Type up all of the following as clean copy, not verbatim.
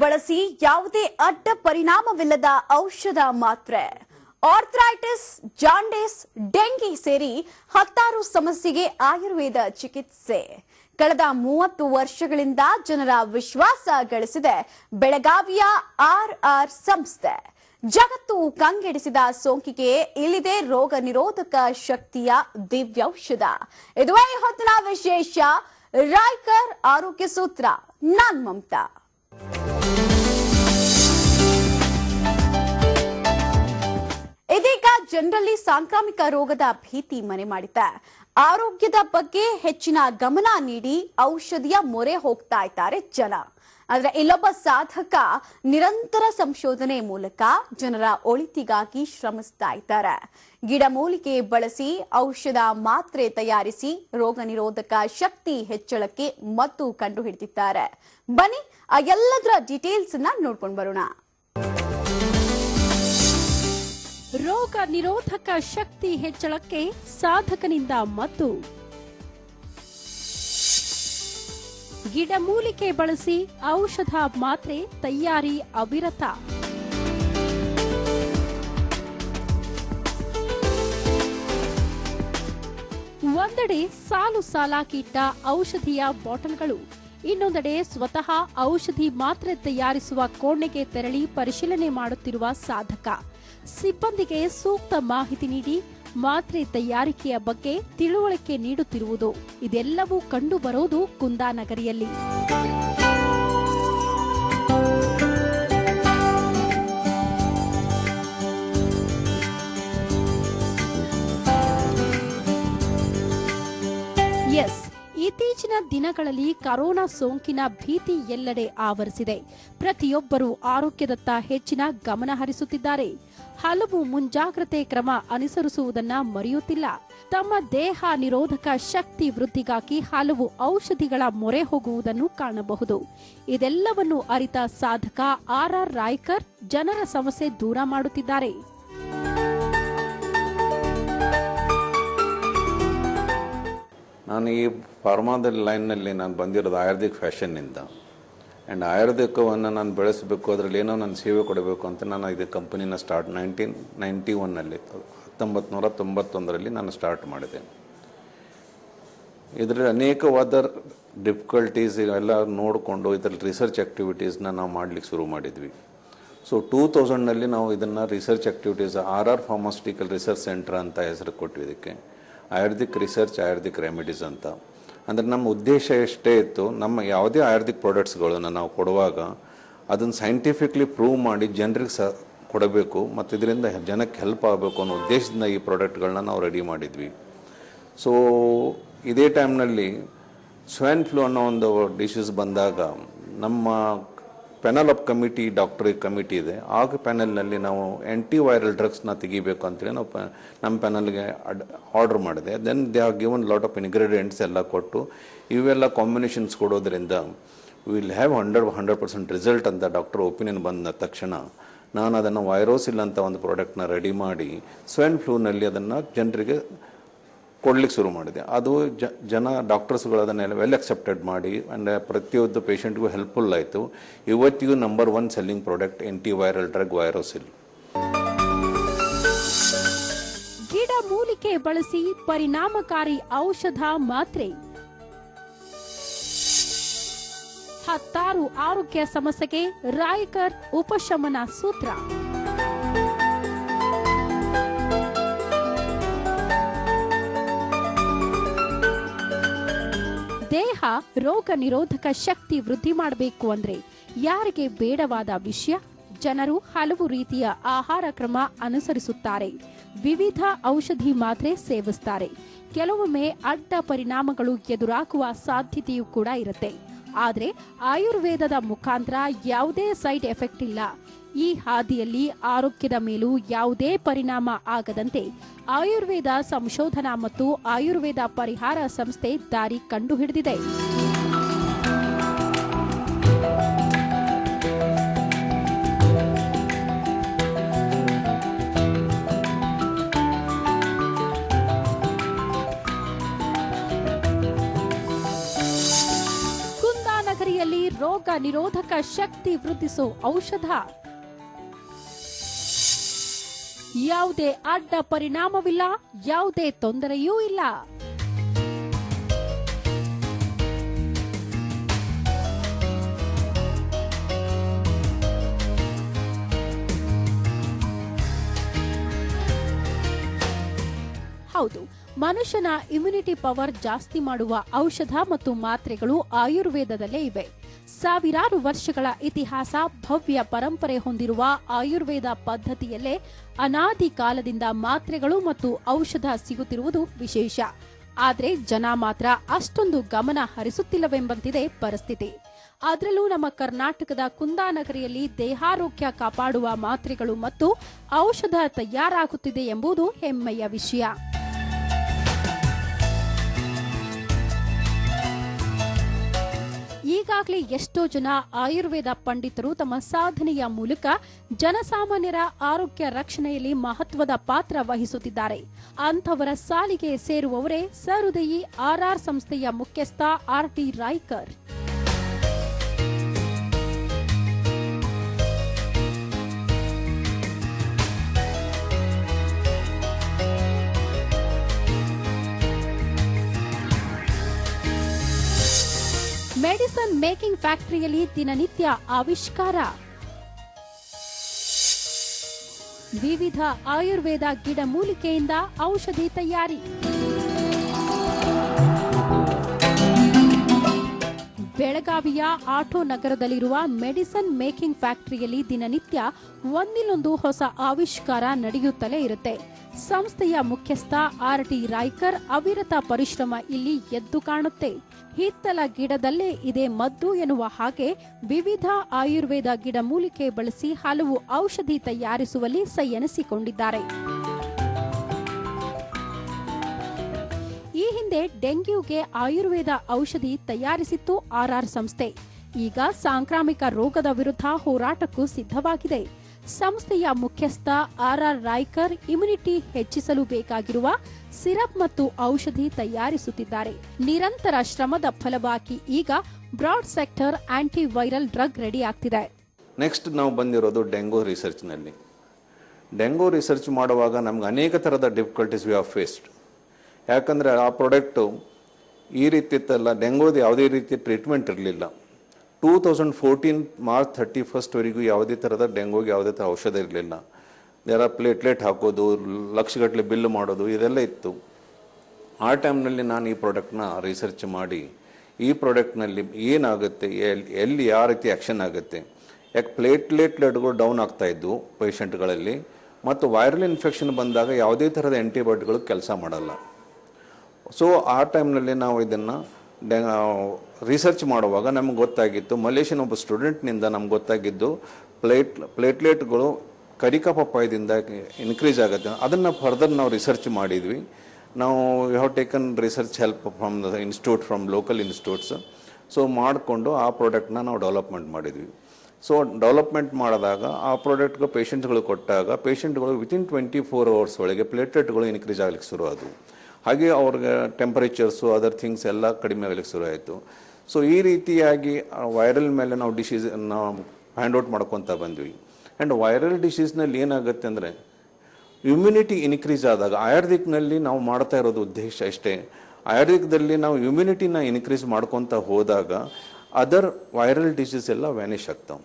ಬಳಸಿ ಯಾವುದೇ ಅಡ್ಡ ಪರಿಣಾಮವಿಲ್ಲದ ಔಷಧ ಮಾತ್ರೆ. ಆರ್ಥರೈಟಿಸ್, ಜಾಂಡಿಸ್, ಡೆಂಗಿ ಸೇರಿ 16 ಸಮಸ್ಯೆಗೆ ಆಯುರ್ವೇದ ಚಿಕಿತ್ಸೆ. ಕಳೆದ 30 ವರ್ಷಗಳಿಂದ ಜನರ ವಿಶ್ವಾಸ ಗಳಿಸಿದೆ ಬೆಳಗಾವಿಯ ಆರ್ ಸಂಸ್ಥೆ. ಜಗತ್ತು ಕಂಗೆಡಿಸಿದ ಸೋಂಕಿಗೆ ಇಲ್ಲಿದೆ ರೋಗ ನಿರೋಧಕ ಶಕ್ತಿಯ ದಿವ್ಯೌಷಧ. ಇದುವೇ ಹೊತ್ತಿನ ವಿಶೇಷ ರಾಯ್ಕರ್ ಆರೋಗ್ಯ ಸೂತ್ರ. ನಾನ್ ಮಮತಾ. ಇದೀಗ ಜನರಲ್ಲಿ ಸಾಂಕ್ರಾಮಿಕ ರೋಗದ ಭೀತಿ ಮನೆ ಮಾಡಿದೆ. ಆರೋಗ್ಯದ ಬಗ್ಗೆ ಹೆಚ್ಚಿನ ಗಮನ ನೀಡಿ ಔಷಧಿಯ ಮೊರೆ ಹೋಗ್ತಾ ಇದ್ದಾರೆ ಜನ. ಆದ್ರೆ ಇಲ್ಲೊಬ್ಬ ಸಾಧಕ ನಿರಂತರ ಸಂಶೋಧನೆ ಮೂಲಕ ಜನರ ಒಳಿತಿಗಾಗಿ ಶ್ರಮಿಸ್ತಾ ಇದ್ದಾರೆ. ಗಿಡಮೂಲಿಕೆ ಬಳಸಿ ಔಷಧ ಮಾತ್ರೆ ತಯಾರಿಸಿ ರೋಗ ನಿರೋಧಕ ಶಕ್ತಿ ಹೆಚ್ಚಳಕ್ಕೆ ಮದ್ದು ಕಂಡು ಹಿಡಿದಿದ್ದಾರೆ. ಬನ್ನಿ ಆ ಎಲ್ಲದರ ಡೀಟೇಲ್ಸ್ ನೋಡ್ಕೊಂಡು ಬರೋಣ. ರೋಗ ನಿರೋಧಕ ಶಕ್ತಿ ಹೆಚ್ಚಳಕ್ಕೆ ಸಾಧಕನಿಂದ ಮದ್ದು. ಗಿಡಮೂಲಿಕೆ ಬಳಸಿ ಔಷಧ ಮಾತ್ರೆ ತಯಾರಿ ಅವಿರತ. ಒಂದೆಡೆ ಸಾಲು ಸಾಲಾಕಿಟ್ಟ ಔಷಧಿಯ ಬಾಟಲ್ಗಳು, ಇನ್ನೊಂದೆಡೆ ಸ್ವತಃ ಔಷಧಿ ಮಾತ್ರೆ ತಯಾರಿಸುವ ಕೋಣೆಗೆ ತೆರಳಿ ಪರಿಶೀಲನೆ ಮಾಡುತ್ತಿರುವ ಸಾಧಕ. ಸಿಬ್ಬಂದಿಗೆ ಸೂಕ್ತ ಮಾಹಿತಿ ನೀಡಿ ಮಾತ್ರೆ ತಯಾರಿಕೆಯ ಬಗ್ಗೆ ತಿಳುವಳಿಕೆ ನೀಡುತ್ತಿರುವುದು. ಇದೆಲ್ಲವೂ ಕಂಡು ಬರೋದು ಕುಂದಾನಗರಿಯಲ್ಲಿ. ಇತ್ತೀಚಿನ ದಿನಗಳಲ್ಲಿ ಕೊರೋನಾ ಸೋಂಕಿನ ಭೀತಿ ಎಲ್ಲೆಡೆ ಆವರಿಸಿದೆ. ಪ್ರತಿಯೊಬ್ಬರೂ ಆರೋಗ್ಯದತ್ತ ಹೆಚ್ಚಿನ ಗಮನ ಹರಿಸುತ್ತಿದ್ದಾರೆ. ಹಲವು ಮುಂಜಾಗ್ರತೆ ಕ್ರಮ ಅನುಸರಿಸುವುದನ್ನ ಮರೆಯುತ್ತಿಲ್ಲ. ತಮ್ಮ ದೇಹ ನಿರೋಧಕ ಶಕ್ತಿ ವೃದ್ಧಿಗಾಗಿ ಹಲವು ಔಷಧಿಗಳ ಮೊರೆ ಹೋಗುವುದನ್ನು ಕಾಣಬಹುದು. ಇದೆಲ್ಲವನ್ನು ಅರಿತ ಸಾಧಕ ಆರ್ ರಾಯ್ಕರ್ ಜನರ ಸಮಸ್ಯೆ ದೂರ ಮಾಡುತ್ತಿದ್ದಾರೆ. ನಾನು ಈ ಫಾರ್ಮಾದ ಲೈನ್ನಲ್ಲಿ ನಾನು ಬಂದಿರೋದು ಆಯುರ್ವೇದಿಕ್ ಫ್ಯಾಷನ್ನಿಂದ. ಆ್ಯಂಡ್ ಆಯುರ್ವೇದಿಕವನ್ನು ನಾನು ಬೆಳೆಸಬೇಕು, ಅದರಲ್ಲಿ ಏನೋ ನಾನು ಸೇವೆ ಕೊಡಬೇಕು ಅಂತ ನಾನು ಇದು ಕಂಪನಿನ ಸ್ಟಾರ್ಟ್ 1991ನಲ್ಲಿ 1991ರಲ್ಲಿ ನಾನು ಸ್ಟಾರ್ಟ್ ಮಾಡಿದೆ. ಇದರಲ್ಲಿ ಅನೇಕವಾದ ಡಿಫಿಕಲ್ಟೀಸ್ ಎಲ್ಲ ನೋಡಿಕೊಂಡು ಇದರಲ್ಲಿ ರಿಸರ್ಚ್ ಆ್ಯಕ್ಟಿವಿಟೀಸ್ನ ನಾವು ಮಾಡಲಿಕ್ಕೆ ಶುರು ಮಾಡಿದ್ವಿ. ಸೊ 2000ನಲ್ಲಿ ನಾವು ಇದನ್ನು research activities are pharmaceutical research centre ಅಂತ ಹೆಸರು ಕೊಟ್ವಿ. ಇದಕ್ಕೆ ಆಯುರ್ವೇದಿಕ್ ರಿಸರ್ಚ್, ಆಯುರ್ವೇದಿಕ್ ರೆಮಿಡೀಸ್ ಅಂತ. ಅಂದರೆ ನಮ್ಮ ಉದ್ದೇಶ ಎಷ್ಟೇ ಇತ್ತು, ನಮ್ಮ ಯಾವುದೇ ಆಯುರ್ವೇದಿಕ್ ಪ್ರಾಡಕ್ಟ್ಸ್ಗಳನ್ನು ನಾವು ಕೊಡುವಾಗ ಅದನ್ನು ಸೈಂಟಿಫಿಕ್ಲಿ ಪ್ರೂವ್ ಮಾಡಿ ಜನರಿಗೆ ಕೊಡಬೇಕು ಮತ್ತು ಇದರಿಂದ ಜನಕ್ಕೆ ಹೆಲ್ಪ್ ಆಗಬೇಕು ಅನ್ನೋ ಉದ್ದೇಶದಿಂದ ಈ ಪ್ರಾಡಕ್ಟ್ಗಳನ್ನ ನಾವು ರೆಡಿ ಮಾಡಿದ್ವಿ. ಸೊ ಇದೇ ಟೈಮ್ನಲ್ಲಿ ಸ್ವೈನ್ ಫ್ಲೂ ಅನ್ನೋ ಒಂದು ಡಿಸೀಸ್ ಬಂದಾಗ ನಮ್ಮ panel of committee, doctor committee ಇದೆ. ಆ ಪ್ಯಾನಲ್ನಲ್ಲಿ ನಾವು ಆ್ಯಂಟಿವೈರಲ್ ಡ್ರಗ್ಸ್ನ ತೆಗಿಬೇಕು ಅಂತೇಳಿ ನಾವು ನಮ್ಮ ಪ್ಯಾನಲ್ಗೆ ಆರ್ಡರ್ ಮಾಡಿದೆ. Then they have given lot of ingredients ಎಲ್ಲ ಕೊಟ್ಟು ಇವೆಲ್ಲ ಕಾಂಬಿನೇಷನ್ಸ್ ಕೊಡೋದ್ರಿಂದ ವಿಲ್ ಹ್ಯಾವ್ 100% ರಿಸಲ್ಟ್ ಅಂತ ಡಾಕ್ಟರ್ ಒಪಿನಿಯನ್ ಬಂದ ತಕ್ಷಣ ನಾನು ಅದನ್ನು ವೈರೋಸಿಲ್ ಅಂತ ಒಂದು ಪ್ರಾಡಕ್ಟ್ನ ರೆಡಿ ಮಾಡಿ ಸ್ವೈನ್ ಫ್ಲೂನಲ್ಲಿ ಅದನ್ನು ಜನರಿಗೆ ಕೊಡ್ಲಿಕ್ಕೆ ಶುರು ಮಾಡಿದೆ. ಅದು ಜನ ಡಾಕ್ಟರ್ಸ್ಗಳು ಅದನ್ನೆಲ್ಲ ವೆಲ್ ಅಕ್ಸೆಪ್ಟೆಡ್ ಮಾಡಿ ಆ್ಯಂಡ್ ಪ್ರತಿಯೊಂದು ಪೇಷಂಟ್ಗೂ ಹೆಲ್ಪ್ಫುಲ್ ಆಯಿತು. ಇವತ್ತಿಗೂ number 1 selling product antiviral drug Virosil. ಗಿಡ ಮೂಲಿಕೆ ಬಳಸಿ ಪರಿಣಾಮಕಾರಿ ಔಷಧ ಮಾತ್ರೆ. 16 ಆರೋಗ್ಯ ಸಮಸ್ಯೆಗೆ ರಾಯ್ಕರ್ ಉಪಶಮನ ಸೂತ್ರ. ದೇಹ ರೋಗ ನಿರೋಧಕ ಶಕ್ತಿ ವೃದ್ಧಿ ಮಾಡಬೇಕು ಅಂದ್ರೆ ಯಾರಿಗೆ ಬೇಡವಾದ ವಿಷಯ? ಜನರು ಹಲವು ರೀತಿಯ ಆಹಾರ ಕ್ರಮ ಅನುಸರಿಸುತ್ತಾರೆ, ವಿವಿಧ ಔಷಧಿ ಮಾತ್ರೆ ಸೇವಿಸುತ್ತಾರೆ. ಕೆಲವೊಮ್ಮೆ ಅಡ್ಡ ಪರಿಣಾಮಗಳು ಎದುರಾಗುವ ಸಾಧ್ಯತೆಯೂ ಕೂಡ ಇರುತ್ತೆ. ಆದರೆ ಆಯುರ್ವೇದದ ಮುಖಾಂತರ ಯಾವುದೇ ಸೈಡ್ ಎಫೆಕ್ಟ್ ಇಲ್ಲ. ಈ ಹಾದಿಯಲ್ಲಿ ಆರೋಗ್ಯದ ಮೇಲೂ ಯಾವುದೇ ಪರಿಣಾಮ ಆಗದಂತೆ ಆಯುರ್ವೇದ ಸಂಶೋಧನಾ ಮತ್ತು ಆಯುರ್ವೇದ ಪರಿಹಾರ ಸಂಸ್ಥೆ ದಾರಿ ಕಂಡುಹಿಡಿದಿದೆ. ರೋಗ ನಿರೋಧಕ ಶಕ್ತಿ ವೃದ್ಧಿಸೋ ಔಷಧ. ಯಾವುದೇ ಅಡ್ಡ ಪರಿಣಾಮವಿಲ್ಲ, ಯಾವುದೇ ತೊಂದರೆಯೂ ಇಲ್ಲ. ಹೌದು, ಮನುಷ್ಯನ ಇಮ್ಯುನಿಟಿ ಪವರ್ ಜಾಸ್ತಿ ಮಾಡುವ ಔಷಧ ಮತ್ತು ಮಾತ್ರೆಗಳು ಆಯುರ್ವೇದದಲ್ಲೇ ಇವೆ. ಸಾವಿರಾರು ವರ್ಷಗಳ ಇತಿಹಾಸ, ಭವ್ಯ ಪರಂಪರೆ ಹೊಂದಿರುವ ಆಯುರ್ವೇದ ಪದ್ಧತಿಯಲ್ಲೇ ಅನಾದಿ ಕಾಲದಿಂದ ಮಾತ್ರೆಗಳು ಮತ್ತು ಔಷಧ ಸಿಗುತ್ತಿರುವುದು ವಿಶೇಷ. ಆದರೆ ಜನ ಮಾತ್ರ ಅಷ್ಟೊಂದು ಗಮನ ಹರಿಸುತ್ತಿಲ್ಲವೆಂಬಂತಿದೆ ಪರಿಸ್ಥಿತಿ. ಅದರಲ್ಲೂ ನಮ್ಮ ಕರ್ನಾಟಕದ ಕುಂದಾನಗರಿಯಲ್ಲಿ ದೇಹಾರೋಗ್ಯ ಕಾಪಾಡುವ ಮಾತ್ರೆಗಳು ಮತ್ತು ಔಷಧ ತಯಾರಾಗುತ್ತಿದೆ ಎಂಬುದು ಹೆಮ್ಮೆಯ ವಿಷಯ. ಈಗಾಗಲೇ ಎಷ್ಟೋ ಜನ ಆಯುರ್ವೇದ ಪಂಡಿತರು ತಮ್ಮ ಸಾಧನೆಯ ಮೂಲಕ ಜನಸಾಮಾನ್ಯರ ಆರೋಗ್ಯ ರಕ್ಷಣೆಯಲ್ಲಿ ಮಹತ್ವದ ಪಾತ್ರ ವಹಿಸುತ್ತಿದ್ದಾರೆ. ಅಂಥವರ ಸಾಲಿಗೆ ಸೇರುವವರೇ ಸಹೃದಯಿ ಆರ್ಆರ್ ಸಂಸ್ಥೆಯ ಮುಖ್ಯಸ್ಥ ಆರ್.ಟಿ. ರಾಯ್ಕರ್. ಮೆಡಿಸನ್ ಮೇಕಿಂಗ್ ಫ್ಯಾಕ್ಟರಿಯಲ್ಲಿ ದಿನನಿತ್ಯ ಆವಿಷ್ಕಾರ. ವಿವಿಧ ಆಯುರ್ವೇದ ಗಿಡಮೂಲಿಕೆಯಿಂದ ಔಷಧಿ ತಯಾರಿ. ಬೆಳಗಾವಿಯ ಆಟೋ ನಗರದಲ್ಲಿರುವ ಮೆಡಿಸನ್ ಮೇಕಿಂಗ್ ಫ್ಯಾಕ್ಟರಿಯಲ್ಲಿ ದಿನನಿತ್ಯ ಒಂದಿಲ್ಲೊಂದು ಹೊಸ ಆವಿಷ್ಕಾರ ನಡೆಯುತ್ತಲೇ ಇರುತ್ತೆ. ಸಂಸ್ಥೆಯ ಮುಖ್ಯಸ್ಥ ಆರ್.ಟಿ. ರಾಯ್ಕರ್ ಅವಿರತ ಪರಿಶ್ರಮ ಇಲ್ಲಿ ಎದ್ದು ಕಾಣುತ್ತೆ. ಹಿತ್ತಲ ಗಿಡದಲ್ಲೇ ಇದೆ ಮದ್ದು ಎನ್ನುವ ಹಾಗೆ ವಿವಿಧ ಆಯುರ್ವೇದ ಗಿಡಮೂಲಿಕೆ ಬಳಸಿ ಹಲವು ಔಷಧಿ ತಯಾರಿಸುವಲ್ಲಿ ಸೈಯೆನಿಸಿಕೊಂಡಿದ್ದಾರೆ. ಈ ಹಿಂದೆ ಡೆಂಗ್ಯೂಗೆ ಆಯುರ್ವೇದ ಔಷಧಿ ತಯಾರಿಸಿತ್ತು ಆರ್ಆರ್ ಸಂಸ್ಥೆ. ಈಗ ಸಾಂಕ್ರಾಮಿಕ ರೋಗದ ವಿರುದ್ಧ ಹೋರಾಟಕ್ಕೂ ಸಿದ್ಧವಾಗಿದೆ. ಸಂಸ್ಥೆಯ ಮುಖ್ಯಸ್ಥ ಆರ್.ಆರ್. ರಾಯ್ಕರ್ ಇಮ್ಯುನಿಟಿ ಹೆಚ್ಚಿಸಲು ಬೇಕಾಗಿರುವ ಸಿರಪ್ ಮತ್ತು ಔಷಧಿ ತಯಾರಿಸುತ್ತಿದ್ದಾರೆ. ನಿರಂತರ ಶ್ರಮದ ಫಲವಾಗಿ ಈಗ broad sector anti viral drug ready ಆಗ್ತಿದೆ. ನೆಕ್ಸ್ಟ್ ನಾವು ಬಂದಿರೋದು ಡೆಂಗು ರಿಸರ್ಚ್ನಲ್ಲಿ. ಡೆಂಗು ರಿಸರ್ಚ್ ಮಾಡುವಾಗ ನಮ್ಗೆ ಅನೇಕ ಥರದ ಡಿಫಿಕಲ್ಟೀಸ್ ವಿ ಹ್ಯಾವ್ ಫೇಸ್ಡ್. ಯಾಕಂದರೆ ಆ ಪ್ರಾಡಕ್ಟು ಈ ರೀತಿ ಇತ್ತಲ್ಲ, ಡೆಂಗೂದು ಯಾವುದೇ ರೀತಿ ಟ್ರೀಟ್ಮೆಂಟ್ ಇರಲಿಲ್ಲ. 2014 ಮಾರ್ಚ್ 31ವರೆಗೂ ಯಾವುದೇ ಥರದ ಡೆಂಗೂಗೆ ಯಾವುದೇ ಥರ ಔಷಧ ಇರಲಿಲ್ಲ. ಯಾರ ಪ್ಲೇಟ್ಲೆಟ್ ಹಾಕೋದು, ಲಕ್ಷಗಟ್ಟಲೆ ಬಿಲ್ ಮಾಡೋದು, ಇದೆಲ್ಲ ಇತ್ತು. ಆ ಟೈಮ್ನಲ್ಲಿ ನಾನು ಈ ಪ್ರಾಡಕ್ಟ್ನ ರಿಸರ್ಚ್ ಮಾಡಿ ಈ ಪ್ರಾಡಕ್ಟ್ನಲ್ಲಿ ಏನಾಗುತ್ತೆ, ಎಲ್ಲಿ ಯಾವ ರೀತಿ ಆ್ಯಕ್ಷನ್ ಆಗುತ್ತೆ. ಯಾಕೆ ಪ್ಲೇಟ್ಲೆಟ್ಗಳು ಡೌನ್ ಆಗ್ತಾಯಿದ್ವು ಪೇಷಂಟ್ಗಳಲ್ಲಿ, ಮತ್ತು ವೈರಲ್ ಇನ್ಫೆಕ್ಷನ್ ಬಂದಾಗ ಯಾವುದೇ ಥರದ ಆ್ಯಂಟಿಬಯೋಟಿಕ್ಗಳು ಕೆಲಸ ಮಾಡಲ್ಲ. ಸೊ ಆ ಟೈಮ್ನಲ್ಲಿ ನಾವು ಇದನ್ನು ರಿಸರ್ಚ್ ಮಾಡುವಾಗ ನಮ್ಗೆ ಗೊತ್ತಾಗಿತ್ತು, ಮಲೇಷಿಯನ್ ಒಬ್ಬ ಸ್ಟೂಡೆಂಟ್ನಿಂದ ನಮ್ಗೆ ಗೊತ್ತಾಗಿದ್ದು ಪ್ಲೇಟ್ಲೆಟ್ಗಳು ಕರಿಕಪಪ್ಪಾಯದಿಂದ ಇನ್ಕ್ರೀಸ್ ಆಗುತ್ತೆ. ಅದನ್ನು ಫರ್ದರ್ ನಾವು ರಿಸರ್ಚ್ ಮಾಡಿದ್ವಿ. ನಾವು we have taken research help from the institute, from local institutes. So ಮಾಡಿಕೊಂಡು ಆ ಪ್ರಾಡಕ್ಟ್ನ ನಾವು ಡೆವಲಪ್ಮೆಂಟ್ ಮಾಡಿದ್ವಿ. ಸೊ ಡೆವಲಪ್ಮೆಂಟ್ ಮಾಡಿದಾಗ ಆ ಪ್ರಾಡಕ್ಟ್ಗೆ ಪೇಷಂಟ್ಗಳು ಕೊಟ್ಟಾಗ ಪೇಷಂಟ್ಗಳು ವಿತಿನ್ 24 hours ಒಳಗೆ ಪ್ಲೇಟ್ಲೆಟ್ಗಳು ಇನ್ಕ್ರೀಸ್ ಆಗಲಿಕ್ಕೆ ಶುರು ಆದವು. ಹಾಗೆ ಅವ್ರಿಗೆ ಟೆಂಪರೇಚರ್ಸು ಅದರ್ ಥಿಂಗ್ಸ್ ಎಲ್ಲ ಕಡಿಮೆ ಆಗಲಿಕ್ಕೆ ಶುರು ಆಯಿತು. ಸೊ ಈ ರೀತಿಯಾಗಿ ವೈರಲ್ ಮೇಲೆ ನಾವು ನಾವು ಹ್ಯಾಂಡ್ ಔಟ್ ಮಾಡ್ಕೊತಾ ಬಂದ್ವಿ. ಆ್ಯಂಡ್ ವೈರಲ್ ಡಿಸೀಸ್ನಲ್ಲಿ ಏನಾಗುತ್ತೆ ಅಂದರೆ ಇಮ್ಯುನಿಟಿ ಇನ್ಕ್ರೀಸ್ ಆದಾಗ, ಆಯುರ್ವೇದಿಕ್ನಲ್ಲಿ ನಾವು ಮಾಡ್ತಾ ಇರೋದು ಉದ್ದೇಶ ಅಷ್ಟೇ, ಆಯುರ್ವೇದದಲ್ಲಿ ನಾವು ಇಮ್ಯುನಿಟಿನ ಇನ್ಕ್ರೀಸ್ ಮಾಡ್ಕೊತಾ ಹೋದಾಗ ಅದರ್ ವೈರಲ್ ಡಿಸೀಸ್ ಎಲ್ಲ ವ್ಯಾನಿಷ್ ಆಗ್ತಾವೆ.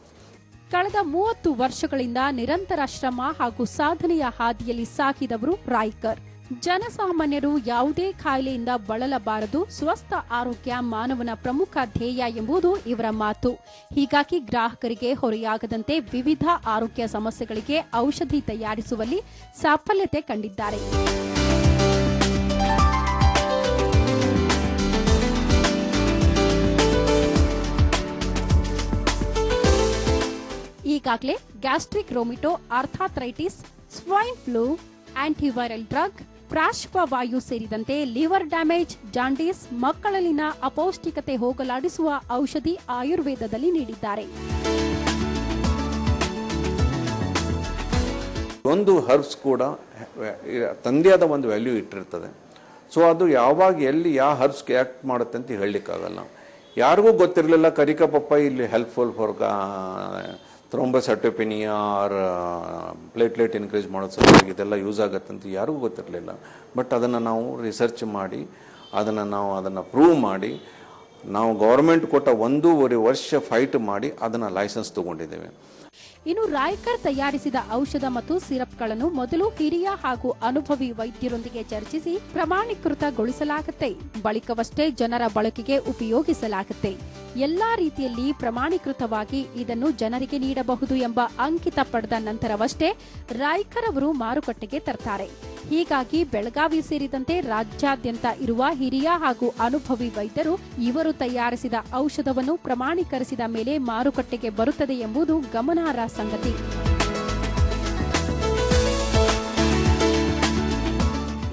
ಕಳೆದ 30 ವರ್ಷಗಳಿಂದ ನಿರಂತರ ಶ್ರಮ ಹಾಗೂ ಸಾಧನೆಯ ಹಾದಿಯಲ್ಲಿ ಸಾಗಿದವರು ರಾಯ್ಕರ್. ಜನಸಾಮಾನ್ಯರು ಯಾವುದೇ ಕಾಯಿಲೆಯಿಂದ ಬಳಲಬಾರದು, ಸ್ವಸ್ಥ ಆರೋಗ್ಯ ಮಾನವನ ಪ್ರಮುಖ ಧ್ಯೇಯ ಎಂಬುದು ಇವರ ಮಾತು. ಹೀಗಾಗಿ ಗ್ರಾಹಕರಿಗೆ ಹೊರೆಯಾಗದಂತೆ ವಿವಿಧ ಆರೋಗ್ಯ ಸಮಸ್ಯೆಗಳಿಗೆ ಔಷಧಿ ತಯಾರಿಸುವಲ್ಲಿ ಸಾಫಲ್ಯತೆ ಕಂಡಿದ್ದಾರೆ. ಈಗಾಗಲೇ ಗ್ಯಾಸ್ಟ್ರಿಕ್ ರೋಮಿಟೋ, arthritis, swine flu, antiviral drug, ಪಾರ್ಶ್ವವಾಯು ಸೇರಿದಂತೆ ಲಿವರ್ ಡ್ಯಾಮೇಜ್, ಜಾಂಡೀಸ್, ಮಕ್ಕಳಲ್ಲಿನ ಅಪೌಷ್ಟಿಕತೆ ಹೋಗಲಾಡಿಸುವ ಔಷಧಿ ಆಯುರ್ವೇದದಲ್ಲಿ ನೀಡಿದ್ದಾರೆ. ಒಂದು ಹರ್ಬ್ಸ್ ಕೂಡ ತಂದೆಯಾದ ಒಂದು ವ್ಯಾಲ್ಯೂ ಇಟ್ಟಿರ್ತದೆ. ಸೊ ಅದು ಯಾವಾಗ ಎಲ್ಲಿ ಯಾವ ಹರ್ಬ್ಸ್ಗೆ ಆ್ಯಕ್ಟ್ ಮಾಡುತ್ತೆ ಅಂತ ಹೇಳಲಿಕ್ಕಾಗಲ್ಲ. ಯಾರಿಗೂ ಗೊತ್ತಿರಲಿಲ್ಲ ಕರಿಕ ಪಪ್ಪಾಯಿ ಇಲ್ಲಿ helpful for thrombocytopenia or platelet increase ಮಾಡೋ ಸಲುವಾಗಿ ಇದೆಲ್ಲ ಯೂಸ್ ಆಗುತ್ತಂತ ಯಾರಿಗೂ ಗೊತ್ತಿರಲಿಲ್ಲ. ಬಟ್ ಅದನ್ನು ನಾವು ರಿಸರ್ಚ್ ಮಾಡಿ ಅದನ್ನು ಪ್ರೂವ್ ಮಾಡಿ ನಾವು ಗೌರ್ಮೆಂಟ್ ಕೊಟ್ಟ 1.5 ವರ್ಷ ಫೈಟ್ ಮಾಡಿ ಅದನ್ನು ಲೈಸೆನ್ಸ್ ತಗೊಂಡಿದ್ದೇವೆ. ಇನ್ನು ರಾಯ್ಕರ್ ತಯಾರಿಸಿದ ಔಷಧ ಮತ್ತು ಸಿರಪ್ಗಳನ್ನು ಮೊದಲು ಹಿರಿಯ ಹಾಗೂ ಅನುಭವಿ ವೈದ್ಯರೊಂದಿಗೆ ಚರ್ಚಿಸಿ ಪ್ರಮಾಣೀಕೃತಗೊಳಿಸಲಾಗುತ್ತೆ. ಬಳಿಕವಷ್ಟೇ ಜನರ ಬಳಕೆಗೆ ಉಪಯೋಗಿಸಲಾಗುತ್ತೆ. ಎಲ್ಲಾ ರೀತಿಯಲ್ಲಿ ಪ್ರಮಾಣೀಕೃತವಾಗಿ ಇದನ್ನು ಜನರಿಗೆ ನೀಡಬಹುದು ಎಂಬ ಅಂಕಿತ ಪಡೆದ ನಂತರವಷ್ಟೇ ರಾಯ್ಕರ್ ಅವರು ಮಾರುಕಟ್ಟೆಗೆ ತರ್ತಾರೆ. ಹೀಗಾಗಿ ಬೆಳಗಾವಿ ಸೇರಿದಂತೆ ರಾಜ್ಯಾದ್ಯಂತ ಇರುವ ಹಿರಿಯ ಹಾಗೂ ಅನುಭವಿ ವೈದ್ಯರು ಇವರು ತಯಾರಿಸಿದ ಔಷಧವನ್ನು ಪ್ರಮಾಣೀಕರಿಸಿದ ಮೇಲೆ ಮಾರುಕಟ್ಟೆಗೆ ಬರುತ್ತದೆ ಎಂಬುದು ಗಮನಾರ್ಹ ಸಂಗತಿ.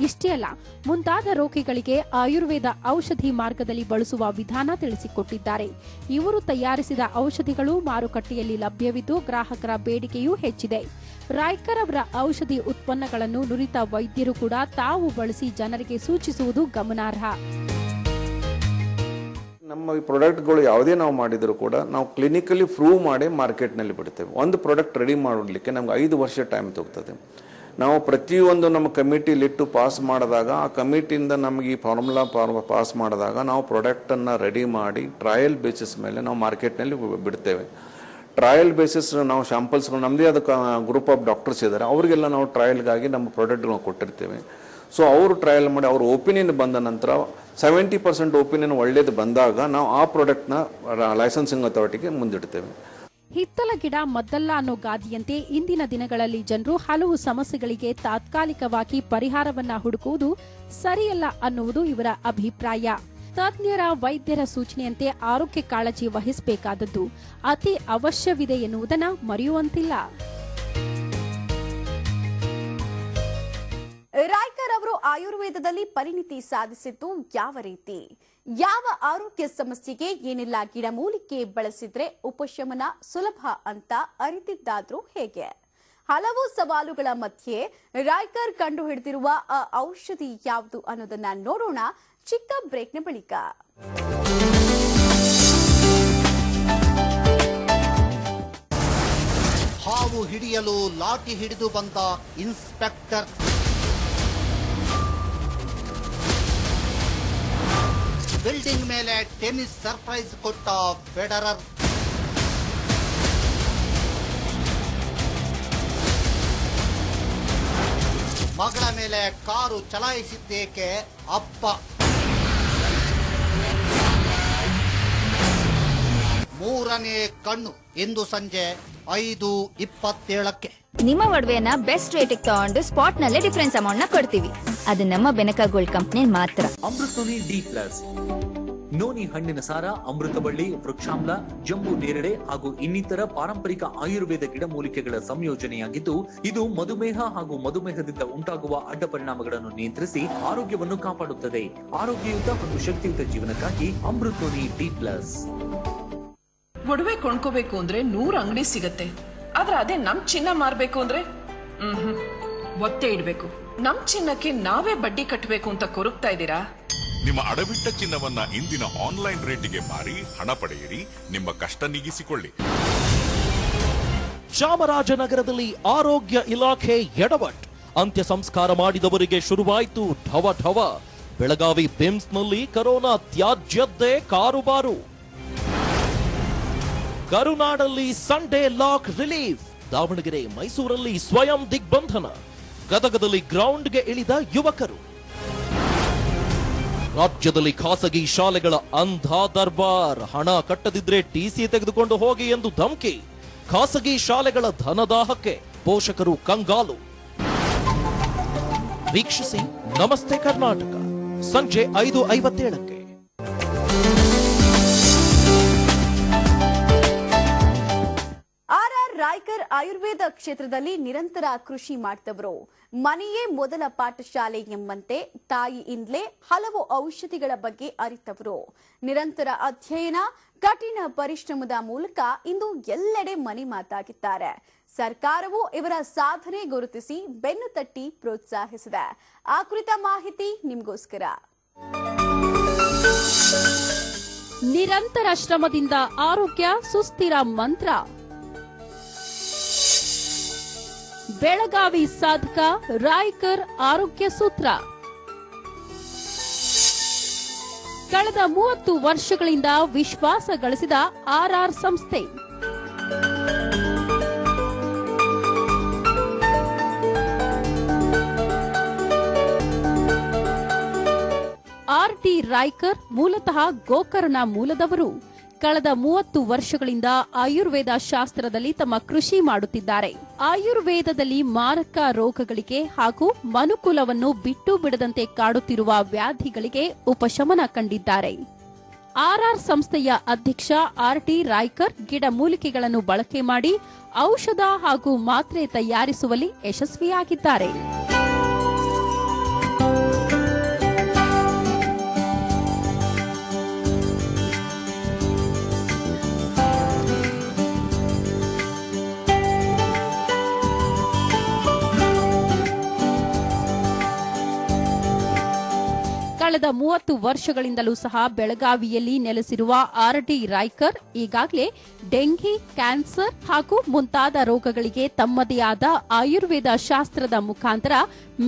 ಇಷ್ಟೇ ಅಲ್ಲ, ಮುಂತಾದ ರೋಗಿಗಳಿಗೆ ಆಯುರ್ವೇದ ಔಷಧಿ ಮಾರ್ಗದಲ್ಲಿ ಬಳಸುವ ವಿಧಾನ ತಿಳಿಸಿಕೊಟ್ಟಿದ್ದಾರೆ. ಇವರು ತಯಾರಿಸಿದ ಔಷಧಿಗಳು ಮಾರುಕಟ್ಟೆಯಲ್ಲಿ ಲಭ್ಯವಿದ್ದು ಗ್ರಾಹಕರ ಬೇಡಿಕೆಯೂ ಹೆಚ್ಚಿದೆ. ರಾಯ್ಕರ್ ಅವರ ಔಷಧಿ ಉತ್ಪನ್ನಗಳನ್ನು ನುರಿತ ವೈದ್ಯರು ಕೂಡ ತಾವು ಬಳಸಿ ಜನರಿಗೆ ಸೂಚಿಸುವುದು ಗಮನಾರ್ಹ. ನಮ್ಮ ಈ ಪ್ರಾಡಕ್ಟ್ಗಳು ಯಾವುದೇ ನಾವು ಮಾಡಿದರೂ ಕೂಡ ನಾವು ಕ್ಲಿನಿಕಲಿ ಪ್ರೂವ್ ಮಾಡಿ ಮಾರ್ಕೆಟ್ನಲ್ಲಿ ಬಿಡ್ತೇವೆ. ಒಂದು ಪ್ರಾಡಕ್ಟ್ ರೆಡಿ ಮಾಡಲಿಕ್ಕೆ ನಮ್ಗೆ 5 ವರ್ಷ ಟೈಮ್ ತಗೋತದೆ. ನಾವು ಪ್ರತಿಯೊಂದು ನಮ್ಮ ಕಮಿಟಿಲಿಟ್ಟು ಪಾಸ್ ಮಾಡಿದಾಗ ಆ ಕಮಿಟಿಯಿಂದ ನಮಗೆ ಈ ಫಾರ್ಮುಲಾ ಪಾಸ್ ಮಾಡಿದಾಗ ನಾವು ಪ್ರಾಡಕ್ಟನ್ನು ರೆಡಿ ಮಾಡಿ ಟ್ರಯಲ್ ಬೇಸಿಸ್ ಮೇಲೆ ನಾವು ಮಾರ್ಕೆಟ್ನಲ್ಲಿ ಬಿಡ್ತೇವೆ. ಟ್ರಯಲ್ ಬೇಸಿಸ್ ನಾವು ಶಾಂಪಲ್ಸ್ಗಳು ನಮ್ಮದೇ ಅದಕ್ಕೆ ಗ್ರೂಪ್ ಆಫ್ ಡಾಕ್ಟರ್ಸ್ ಇದ್ದಾರೆ, ಅವರಿಗೆಲ್ಲ ನಾವು ಟ್ರಯಲ್ಗಾಗಿ ನಮ್ಮ ಪ್ರಾಡಕ್ಟ್ಗಳನ್ನ ಕೊಟ್ಟಿರ್ತೇವೆ. ಸೊ ಅವರು ಟ್ರಯಲ್ ಮಾಡಿ ಅವ್ರ ಒಪಿನಿಯನ್ ಬಂದ ನಂತರ 70% ಒಪಿನಿಯನ್ ಒಳ್ಳೇದು ಬಂದಾಗ ನಾವು ಆ ಪ್ರಾಡಕ್ಟ್ನ ಲೈಸೆನ್ಸಿಂಗ್ ಅಥಾರಿಟಿಗೆ ಮುಂದಿಡ್ತೇವೆ. ಹಿತ್ತಲ ಗಿಡ ಮದ್ದಲ್ಲ ಅನ್ನೋ ಗಾದಿಯಂತೆ ಇಂದಿನ ದಿನಗಳಲ್ಲಿ ಜನರು ಹಲವು ಸಮಸ್ಯೆಗಳಿಗೆ ತಾತ್ಕಾಲಿಕವಾಗಿ ಪರಿಹಾರವನ್ನ ಹುಡುಕುವುದು ಸರಿಯಲ್ಲ ಅನ್ನುವುದು ಇವರ ಅಭಿಪ್ರಾಯ. ತಜ್ಞರ ವೈದ್ಯರ ಸೂಚನೆಯಂತೆ ಆರೋಗ್ಯ ಕಾಳಜಿ ವಹಿಸಬೇಕಾದದ್ದು ಅತಿ ಅವಶ್ಯವಿದೆ ಎನ್ನುವುದನ್ನ ಮರೆಯುವಂತಿಲ್ಲ. ರಾಯ್ಕರ್ ಅವರು ಆಯುರ್ವೇದದಲ್ಲಿ ಪರಿಣಿತಿ ಸಾಧಿಸಿದ್ದು ಯಾವ ರೀತಿ? ಯಾವ ಆರೋಗ್ಯ ಸಮಸ್ಯೆಗೆ ಏನೆಲ್ಲ ಗಿಡಮೂಲಿಕೆ ಬಳಸಿದ್ರೆ ಉಪಶಮನ ಸುಲಭ ಅಂತ ಅರಿತಿದ್ದಾದ್ರೂ ಹೇಗೆ? ಹಲವು ಸವಾಲುಗಳ ಮಧ್ಯೆ ರಾಯ್ಕರ್ ಕಂಡು ಹಿಡಿದಿರುವ ಆ ಔಷಧಿ ಯಾವುದು ಅನ್ನೋದನ್ನ ನೋಡೋಣ ಚಿಕ್ಕ ಬ್ರೇಕ್ನ ಬಳಿಕ. ಹಾವು ಹಿಡಿಯಲು ಲಾಠಿ ಹಿಡಿದು ಬಂದ ಇನ್ಸ್ಪೆಕ್ಟರ್, ಬಿಲ್ಡಿಂಗ್ ಮೇಲೆ ಟೆನ್ನಿಸ್ ಸರ್ಪ್ರೈಸ್ ಕೊಟ್ಟ ಫೆಡರರ್, ಮಗಳ ಮೇಲೆ ಕಾರು ಚಲಾಯಿಸಿದ್ದೇಕೆ ಅಪ್ಪ, ಮೂರನೇ ಕಣ್ಣು ಇಂದು ಸಂಜೆ 5:27ಕ್ಕೆ. ನಿಮ್ಮ ಒಡವೆಯನ್ನ ಬೆಸ್ಟ್ ರೇಟಿಗೆ ತಗೊಂಡು ಸ್ಪಾಟ್ ನಲ್ಲೇ ಡಿಫರೆನ್ಸ್ ಅಮೌಂಟ್ ನ ಕೊಡ್ತೀವಿ. ಅದು ನಮ್ಮ ಬೆನಕ ಗೋಲ್ಡ್ ಕಂಪನಿ ಮಾತ್ರ. ಅಮೃತೋನಿ D+, ನೋನಿ ಹಣ್ಣಿನ ಸಾರ, ಅಮೃತಬಳ್ಳಿ, ವೃಕ್ಷಾಮ್ಲ, ಜಂಬು ನೇರಳೆ ಹಾಗೂ ಇನ್ನಿತರ ಪಾರಂಪರಿಕ ಆಯುರ್ವೇದ ಗಿಡಮೂಲಿಕೆಗಳ ಸಂಯೋಜನೆಯಾಗಿದ್ದು ಇದು ಮಧುಮೇಹ ಹಾಗೂ ಮಧುಮೇಹದಿಂದ ಉಂಟಾಗುವ ಅಡ್ಡ ಪರಿಣಾಮಗಳನ್ನು ನಿಯಂತ್ರಿಸಿ ಆರೋಗ್ಯವನ್ನು ಕಾಪಾಡುತ್ತದೆ. ಆರೋಗ್ಯಯುತ ಮತ್ತು ಶಕ್ತಿಯುತ ಜೀವನಕ್ಕಾಗಿ ಅಮೃತೋನಿ D+. ಒಡವೆ ಕೊಂಡ್ಕೋಬೇಕು ಅಂದ್ರೆ 100 ಅಂಗಡಿ ಸಿಗತ್ತೆ, ಆದ್ರೆ ಅದೇ ನಮ್ ಚಿನ್ನ ಮಾರ್ಬೇಕು ಅಂದ್ರೆ ಒತ್ತೆ ಇಡ್ಬೇಕು. ನಮ್ ಚಿನ್ನಕ್ಕೆ ನಾವೇ ಬಡ್ಡಿ ಕಟ್ಟಬೇಕು ಅಂತ ಕೊರಗ್ತಾ ಇದ್ದೀರಾ? ನಿಮ್ಮ ಅಡವಿಟ್ಟ ಚಿನ್ನವನ್ನ ಇಂದಿನ ಆನ್ಲೈನ್ ರೇಟಿಗೆ ಮಾರಿ ಹಣ ಪಡೆಯಿರಿ, ನಿಮ್ಮ ಕಷ್ಟ ನೀಗಿಸಿಕೊಳ್ಳಿ. ಚಾಮರಾಜನಗರದಲ್ಲಿ ಆರೋಗ್ಯ ಇಲಾಖೆ ಎಡವಟ್, ಅಂತ್ಯ ಸಂಸ್ಕಾರ ಮಾಡಿದವರಿಗೆ ಶುರುವಾಯಿತು ಢವ ಢವ. ಬೆಳಗಾವಿ ಬಿಮ್ಸ್ನಲ್ಲಿ ಕರೋನಾ ತ್ಯಾಜ್ಯದ್ದೇ ಕಾರುಬಾರು. ಕರುನಾಡಲ್ಲಿ ಸಂಡೇ ಲಾಕ್ ರಿಲೀಫ್. ದಾವಣಗೆರೆ, ಮೈಸೂರಲ್ಲಿ ಸ್ವಯಂ ದಿಗ್ಬಂಧನ. ಗದಗದಲ್ಲಿ ಗ್ರೌಂಡ್ಗೆ ಇಳಿದ ಯುವಕರು. ರಾಜ್ಯದಲ್ಲಿ ಖಾಸಗಿ ಶಾಲೆಗಳ ಅಂಧ ದರ್ಬಾರ್. ಹಣ ಕಟ್ಟದಿದ್ರೆ ಟಿಸಿ ತೆಗೆದುಕೊಂಡು ಹೋಗಿ ಎಂದು ಧಮಕಿ. ಖಾಸಗಿ ಶಾಲೆಗಳ ಧನದಾಹಕ್ಕೆ ಪೋಷಕರು ಕಂಗಾಲು. ವೀಕ್ಷಿಸಿ ನಮಸ್ತೆ ಕರ್ನಾಟಕ ಸಂಜೆ 5:57ಕ್ಕೆ. ರಾಯ್ಕರ್ ಆಯುರ್ವೇದ ಕ್ಷೇತ್ರದಲ್ಲಿ ನಿರಂತರ ಕೃಷಿ ಮಾಡ್ತವರು. ಮನೆಯೇ ಮೊದಲ ಪಾಠಶಾಲೆ ಎಂಬಂತೆ ತಾಯಿಯಿಂದಲೇ ಹಲವು ಔಷಧಿಗಳ ಬಗ್ಗೆ ಅರಿತವರು. ನಿರಂತರ ಅಧ್ಯಯನ, ಕಠಿಣ ಪರಿಶ್ರಮದ ಮೂಲಕ ಇಂದು ಎಲ್ಲೆಡೆ ಮನೆ ಮಾತಾಗಿದ್ದಾರೆ. ಸರ್ಕಾರವು ಇವರ ಸಾಧನೆ ಗುರುತಿಸಿ ಬೆನ್ನು ತಟ್ಟಿ ಪ್ರೋತ್ಸಾಹಿಸಿದೆ. ಆ ಕುರಿತ ಮಾಹಿತಿ ನಿಮಗೋಸ್ಕರ. ನಿರಂತರ ಶ್ರಮದಿಂದ ಆರೋಗ್ಯ ಸುಸ್ಥಿರ ಮಂತ್ರ. ಬೆಳಗಾವಿ ಸಾಧಕ ರಾಯ್ಕರ್ ಆರೋಗ್ಯ ಸೂತ್ರ. ಕಳೆದ 30 ವರ್ಷಗಳಿಂದ ವಿಶ್ವಾಸ ಗಳಿಸಿದ ಆರ್ಆರ್ ಸಂಸ್ಥೆ. ಆರ್ಟಿ ರಾಯ್ಕರ್ ಮೂಲತಃ ಗೋಕರ್ಣ ಮೂಲದವರು. ಕಳೆದ 30 ವರ್ಷಗಳಿಂದ ಆಯುರ್ವೇದ ಶಾಸ್ತ್ರದಲ್ಲಿ ತಮ್ಮ ಕೃಷಿ ಮಾಡುತ್ತಿದ್ದಾರೆ. ಆಯುರ್ವೇದದಲ್ಲಿ ಮಾರಕ ರೋಗಗಳಿಗೆ ಹಾಗೂ ಮನುಕುಲವನ್ನು ಬಿಟ್ಟು ಬಿಡದಂತೆ ಕಾಡುತ್ತಿರುವ ವ್ಯಾಧಿಗಳಿಗೆ ಉಪಶಮನ ಕಂಡಿದ್ದಾರೆ. ಆರ್ಆರ್ ಸಂಸ್ಥೆಯ ಅಧ್ಯಕ್ಷ ಆರ್ಟಿ ರಾಯ್ಕರ್ ಗಿಡಮೂಲಿಕೆಗಳನ್ನು ಬಳಕೆ ಮಾಡಿ ಔಷಧ ಹಾಗೂ ಮಾತ್ರೆ ತಯಾರಿಸುವಲ್ಲಿ ಯಶಸ್ವಿಯಾಗಿದ್ದಾರೆ. ಕಳೆದ 30 ವರ್ಷಗಳಿಂದಲೂ ಸಹ ಬೆಳಗಾವಿಯಲ್ಲಿ ನೆಲೆಸಿರುವ ಆರ್ಟಿ ರಾಯ್ಕರ್ ಈಗಾಗಲೇ ಡೆಂಗಿ, ಕ್ಯಾನ್ಸರ್ ಹಾಗೂ ಮುಂತಾದ ರೋಗಗಳಿಗೆ ತಮ್ಮದೇ ಆದ ಆಯುರ್ವೇದ ಶಾಸ್ತ್ರದ ಮುಖಾಂತರ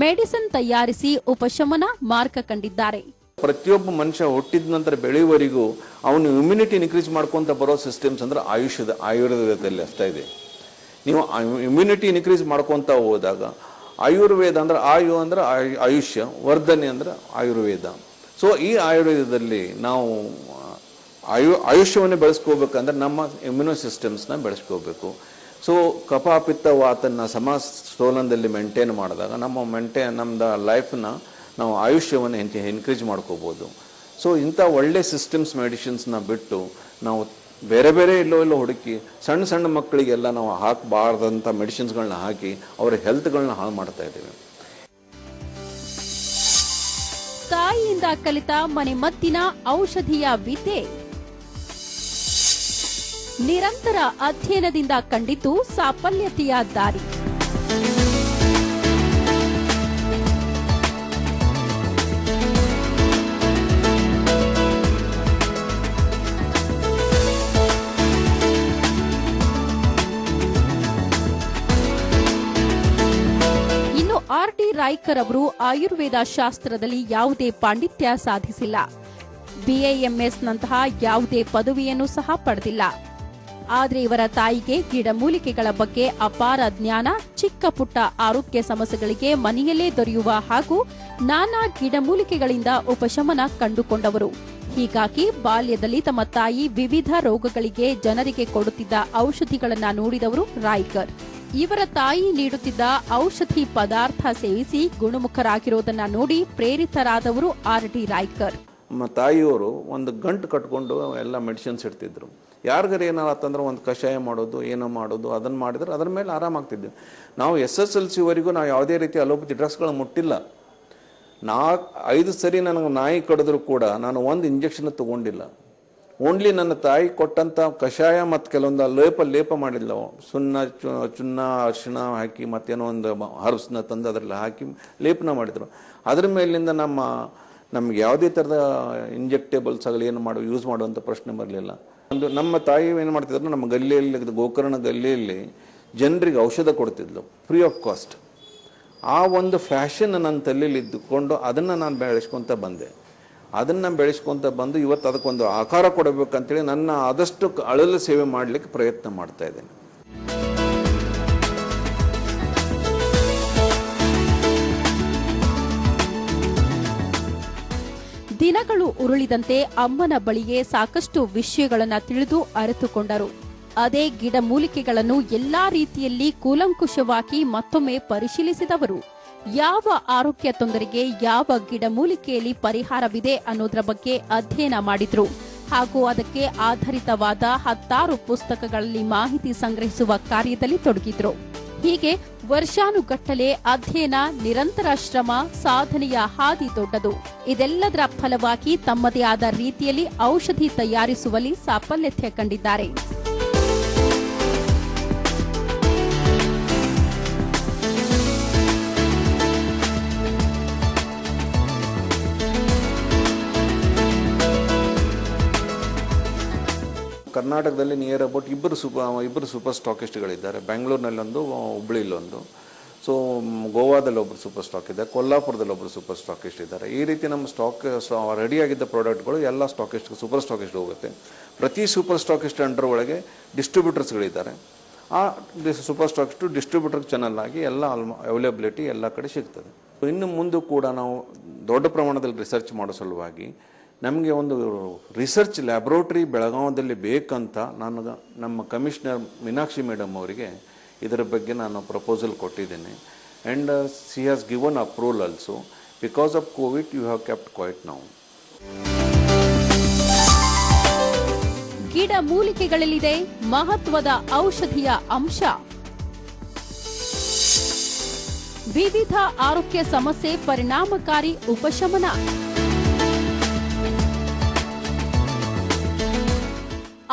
ಮೆಡಿಸಿನ್ ತಯಾರಿಸಿ ಉಪಶಮನ ಮಾರ್ಗ ಕಂಡಿದ್ದಾರೆ. ಪ್ರತಿಯೊಬ್ಬ ಮನುಷ್ಯ ಹುಟ್ಟಿದ ನಂತರ ಬೆಳೆಯುವವರೆಗೂ ಅವನು ಇಮ್ಯುನಿಟಿ ಇನ್ಕ್ರೀಸ್ ಮಾಡ್ಕೊಂತ ಬರೋ ಸಿಸ್ಟಮ್ಸ್ ಅಂದ್ರೆ ಆಯುರ್ವೇದದಲ್ಲಿ ಅಷ್ಟೇ ಇದೆ. ನೀವು ಇಮ್ಯುನಿಟಿ ಇನ್ಕ್ರೀಸ್ ಮಾಡ್ಕೊಂತ ಹೋದಾಗ ಆಯುರ್ವೇದ ಅಂದ್ರೆ ಆಯು ಅಂದ್ರೆ ಆಯುಷ್ಯ, ವರ್ಧನೆ ಅಂದ್ರೆ ಆಯುರ್ವೇದ. ಸೊ ಈ ಆಯುರ್ವೇದದಲ್ಲಿ ನಾವು ಆಯುಷ್ಯವನ್ನು ಬೆಳೆಸ್ಕೋಬೇಕಂದ್ರೆ ನಮ್ಮ ಇಮ್ಯುನೋ ಸಿಸ್ಟಮ್ಸ್ನ ಬೆಳೆಸ್ಕೋಬೇಕು. ಸೊ ಕಫ ಪಿತ್ತ ವಾತನ್ನ ಸಮತೋಲನದಲ್ಲಿ ಮೇಂಟೈನ್ ಮಾಡಿದಾಗ ನಮ್ಮದು ಲೈಫ್ನ ನಾವು ಆಯುಷ್ಯವನ್ನು ಇನ್ಕ್ರೀಸ್ ಮಾಡ್ಕೋಬೋದು. ಸೊ ಇಂಥ ಒಳ್ಳೆ ಸಿಸ್ಟಮ್ಸ್ ಮೆಡಿಸಿನ್ಸ್ನ ಬಿಟ್ಟು ನಾವು ಬೇರೆ ಬೇರೆ ಎಲ್ಲೋ ಹುಡುಕಿ ಸಣ್ಣ ಮಕ್ಕಳಿಗೆಲ್ಲ ನಾವು ಹಾಕಬಾರ್ದಂಥ ಮೆಡಿಸಿನ್ಸ್ಗಳನ್ನ ಹಾಕಿ ಅವರ ಹೆಲ್ತ್ಗಳನ್ನ ಹಾಳು ಮಾಡ್ತಾ ಇದ್ದೀವಿ. ತಾಯಿಯಿಂದ ಕಲಿತ ಮನೆಮದ್ದಿನ ಔಷಧಿಯ ವಿದ್ಯೆ ನಿರಂತರ ಅಧ್ಯಯನದಿಂದ ಕಂಡಿದ್ದು ಸಾಫಲ್ಯತೆಯ ದಾರಿ. ಆರ್ಟಿ ರಾಯ್ಕರ್ ಅವರು ಆಯುರ್ವೇದ ಶಾಸ್ತ್ರದಲ್ಲಿ ಯಾವುದೇ ಪಾಂಡಿತ್ಯ ಸಾಧಿಸಿಲ್ಲ. BAMS ನಂತಹ ಯಾವುದೇ ಪದವಿಯನ್ನು ಸಹ ಪಡೆದಿಲ್ಲ. ಆದರೆ ಇವರ ತಾಯಿಗೆ ಗಿಡಮೂಲಿಕೆಗಳ ಬಗ್ಗೆ ಅಪಾರ ಜ್ಞಾನ, ಚಿಕ್ಕ ಪುಟ್ಟ ಆರೋಗ್ಯ ಸಮಸ್ಯೆಗಳಿಗೆ ಮನೆಯಲ್ಲೇ ದೊರೆಯುವ ಹಾಗೂ ನಾನಾ ಗಿಡಮೂಲಿಕೆಗಳಿಂದ ಉಪಶಮನ ಕಂಡುಕೊಂಡವರು. ಹೀಗಾಗಿ ಬಾಲ್ಯದಲ್ಲಿ ತಮ್ಮ ತಾಯಿ ವಿವಿಧ ರೋಗಗಳಿಗೆ ಜನರಿಗೆ ಕೊಡುತ್ತಿದ್ದ ಔಷಧಿಗಳನ್ನು ನೋಡಿದವರು ರಾಯ್ಕರ್. ಇವರ ತಾಯಿ ನೀಡುತ್ತಿದ್ದ ಔಷಧಿ ಪದಾರ್ಥ ಸೇವಿಸಿ ಗುಣಮುಖರಾಗಿರೋದನ್ನ ನೋಡಿ ಪ್ರೇರಿತರಾದವರು ಆರ್ಟಿ ರಾಯ್ಕರ್. ನಮ್ಮ ತಾಯಿಯವರು ಒಂದು ಗಂಟು ಕಟ್ಕೊಂಡು ಎಲ್ಲ ಮೆಡಿಸಿನ್ಸ್ ಇಡ್ತಿದ್ರು. ಯಾರಿಗಾರು ಏನಾರತ್ತಂದ್ರೆ ಒಂದು ಕಷಾಯ ಮಾಡೋದು, ಏನೋ ಮಾಡೋದು, ಅದನ್ನು ಮಾಡಿದ್ರೆ ಅದರ ಮೇಲೆ ಆರಾಮಾಗ್ತಿದ್ವಿ. ನಾವು SSLC ನಾವು ಯಾವುದೇ ರೀತಿ ಅಲೋಪತಿ ಡ್ರಗ್ಸ್ಗಳನ್ನ ಮುಟ್ಟಿಲ್ಲ. 5 ಸರಿ ನನಗೆ ನಾಯಿ ಕಡಿದ್ರು ಕೂಡ ನಾನು ಒಂದು ಇಂಜೆಕ್ಷನ್ ತಗೊಂಡಿಲ್ಲ. ಓನ್ಲಿ ನನ್ನ ತಾಯಿ ಕೊಟ್ಟಂಥ ಕಷಾಯ ಮತ್ತು ಕೆಲವೊಂದು ಲೇಪ ಮಾಡಿಲ್ಲ. ಚುನ್ನ ಅರಿಶಿಣ ಹಾಕಿ ಮತ್ತೇನೋ ಒಂದು ಹರ್ಬ್ಸ್ನ ತಂದು ಅದರಲ್ಲಿ ಹಾಕಿ ಲೇಪನ ಮಾಡಿದ್ರು. ಅದ್ರ ಮೇಲಿಂದ ನಮ್ಗೆ ಯಾವುದೇ ಥರದ ಇಂಜೆಕ್ಟೇಬಲ್ಸ್ ಆಗಲಿ ಏನು ಯೂಸ್ ಮಾಡುವಂಥ ಪ್ರಶ್ನೆ ಬರಲಿಲ್ಲ. ನಮ್ಮ ತಾಯಿ ಏನು ಮಾಡ್ತಿದ್ರು, ನಮ್ಮ ಗಲ್ಲಿಯಲ್ಲಿ ಗೋಕರ್ಣ ಗಲ್ಲಿಯಲ್ಲಿ ಜನರಿಗೆ ಔಷಧ ಕೊಡ್ತಿದ್ಲು ಫ್ರೀ ಆಫ್ ಕಾಸ್ಟ್. ಆ ಒಂದು ಫ್ಯಾಷನ್ ನನ್ನ ತಲೆಯಲ್ಲಿ ಇದ್ದುಕೊಂಡು ಅದನ್ನು ನಾನು ಬೆಳೆಸ್ಕೊಂತ ಬಂದು ಇವತ್ತು ಅದಕ್ಕೊಂದು ಆಕಾರ ಕೊಡಬೇಕಂತೇಳಿ ನನ್ನ ಆದಷ್ಟು ಅಳಲು ಸೇವೆ ಮಾಡಲಿಕ್ಕೆ ಪ್ರಯತ್ನ ಮಾಡ್ತಾ ಇದ್ದೇನೆ. ದಿನಗಳು ಉರುಳಿದಂತೆ ಅಮ್ಮನ ಬಳಿಗೆ ಸಾಕಷ್ಟು ವಿಷಯಗಳನ್ನು ತಿಳಿದು ಅರಿತುಕೊಂಡರು. ಅದೇ ಗಿಡಮೂಲಿಕೆಗಳನ್ನು ಎಲ್ಲಾ ರೀತಿಯಲ್ಲಿ ಕೂಲಂಕುಷವಾಗಿ ಮತ್ತೊಮ್ಮೆ ಪರಿಶೀಲಿಸಿದವರು. ಯಾವ ಆರೋಗ್ಯ ತೊಂದರೆಗೆ ಯಾವ ಗಿಡಮೂಲಿಕೆಯಲ್ಲಿ ಪರಿಹಾರವಿದೆ ಅನ್ನೋದರ ಬಗ್ಗೆ ಅಧ್ಯಯನ ಮಾಡಿದ್ರು ಹಾಗೂ ಅದಕ್ಕೆ ಆಧಾರಿತವಾದ 10 ಪುಸ್ತಕಗಳಲ್ಲಿ ಮಾಹಿತಿ ಸಂಗ್ರಹಿಸುವ ಕಾರ್ಯದಲ್ಲಿ ತೊಡಗಿದ್ರು. ಹೀಗೆ ವರ್ಷಾನುಗಟ್ಟಲೆ ಅಧ್ಯಯನ, ನಿರಂತರ ಶ್ರಮ, ಸಾಧನೆಯ ಹಾದಿ ದೊಡ್ಡದು. ಇದೆಲ್ಲದರ ಫಲವಾಗಿ ತಮ್ಮದೇ ಆದ ರೀತಿಯಲ್ಲಿ ಔಷಧಿ ತಯಾರಿಸುವಲ್ಲಿ ಸಾಫಲ್ಯತೆ ಕಂಡಿದ್ದಾರೆ. ಕರ್ನಾಟಕದಲ್ಲಿ ನಿಯರ್ ಅಬೌಟ್ ಇಬ್ಬರು ಸೂಪರ್ ಸ್ಟಾಕಿಸ್ಟ್ಗಳಿದ್ದಾರೆ. ಬೆಂಗಳೂರಿನಲ್ಲೊಂದು, ಹುಬ್ಳಿಲೊಂದು. ಸೊ ಗೋವಾದಲ್ಲಿ ಒಬ್ಬರು ಸೂಪರ್ ಸ್ಟಾಕ್ ಇದೆ, ಕೊಲ್ಲಾಪುರದಲ್ಲಿ ಒಬ್ಬರು ಸೂಪರ್ ಸ್ಟಾಕಿಸ್ಟ್ ಇದ್ದಾರೆ. ಈ ರೀತಿ ನಮ್ಮ ರೆಡಿಯಾಗಿದ್ದ ಪ್ರಾಡಕ್ಟ್ಗಳು ಎಲ್ಲ ಸೂಪರ್ ಸ್ಟಾಕಿಸ್ಟ್ ಹೋಗುತ್ತೆ. ಪ್ರತಿ ಸೂಪರ್ ಸ್ಟಾಕಿಸ್ಟ್ ಅಂಡರ್ ಒಳಗೆ ಡಿಸ್ಟ್ರಿಬ್ಯೂಟರ್ಸ್ಗಳಿದ್ದಾರೆ. ಆ ಸೂಪರ್ ಸ್ಟಾಕಿಸ್ಟು ಡಿಸ್ಟ್ರಿಬ್ಯೂಟರ್ ಚಾನಲ್ ಆಗಿ ಎಲ್ಲ ಅವೈಲೇಬಿಲಿಟಿ ಎಲ್ಲ ಕಡೆ ಸಿಗ್ತದೆ. ಇನ್ನು ಮುಂದೆ ಕೂಡ ನಾವು ದೊಡ್ಡ ಪ್ರಮಾಣದಲ್ಲಿ ರಿಸರ್ಚ್ ಮಾಡೋ ಸಲುವಾಗಿ ನಮಗೆ ಒಂದು ರಿಸರ್ಚ್ ಲ್ಯಾಬ್ರೋಟರಿ ಬೆಳಗಾವದಲ್ಲಿ ಬೇಕಂತ ನಮ್ಮ ಕಮಿಷನರ್ ಮೀನಾಕ್ಷಿ ಮೇಡಮ್ ಅವರಿಗೆ ಇದರ ಬಗ್ಗೆ ನಾನು ಪ್ರಪೋಸಲ್ ಕೊಟ್ಟಿದ್ದೇನೆ. And she has given approval also. Because of Covid you have kept quite now. ಗಿಡ ಮೂಲಿಕೆಗಳಲ್ಲಿದೆ ಮಹತ್ವದ ಔಷಧಿಯ ಅಂಶ. ವಿವಿಧ ಆರೋಗ್ಯ ಸಮಸ್ಯೆ ಪರಿಣಾಮಕಾರಿ ಉಪಶಮನ.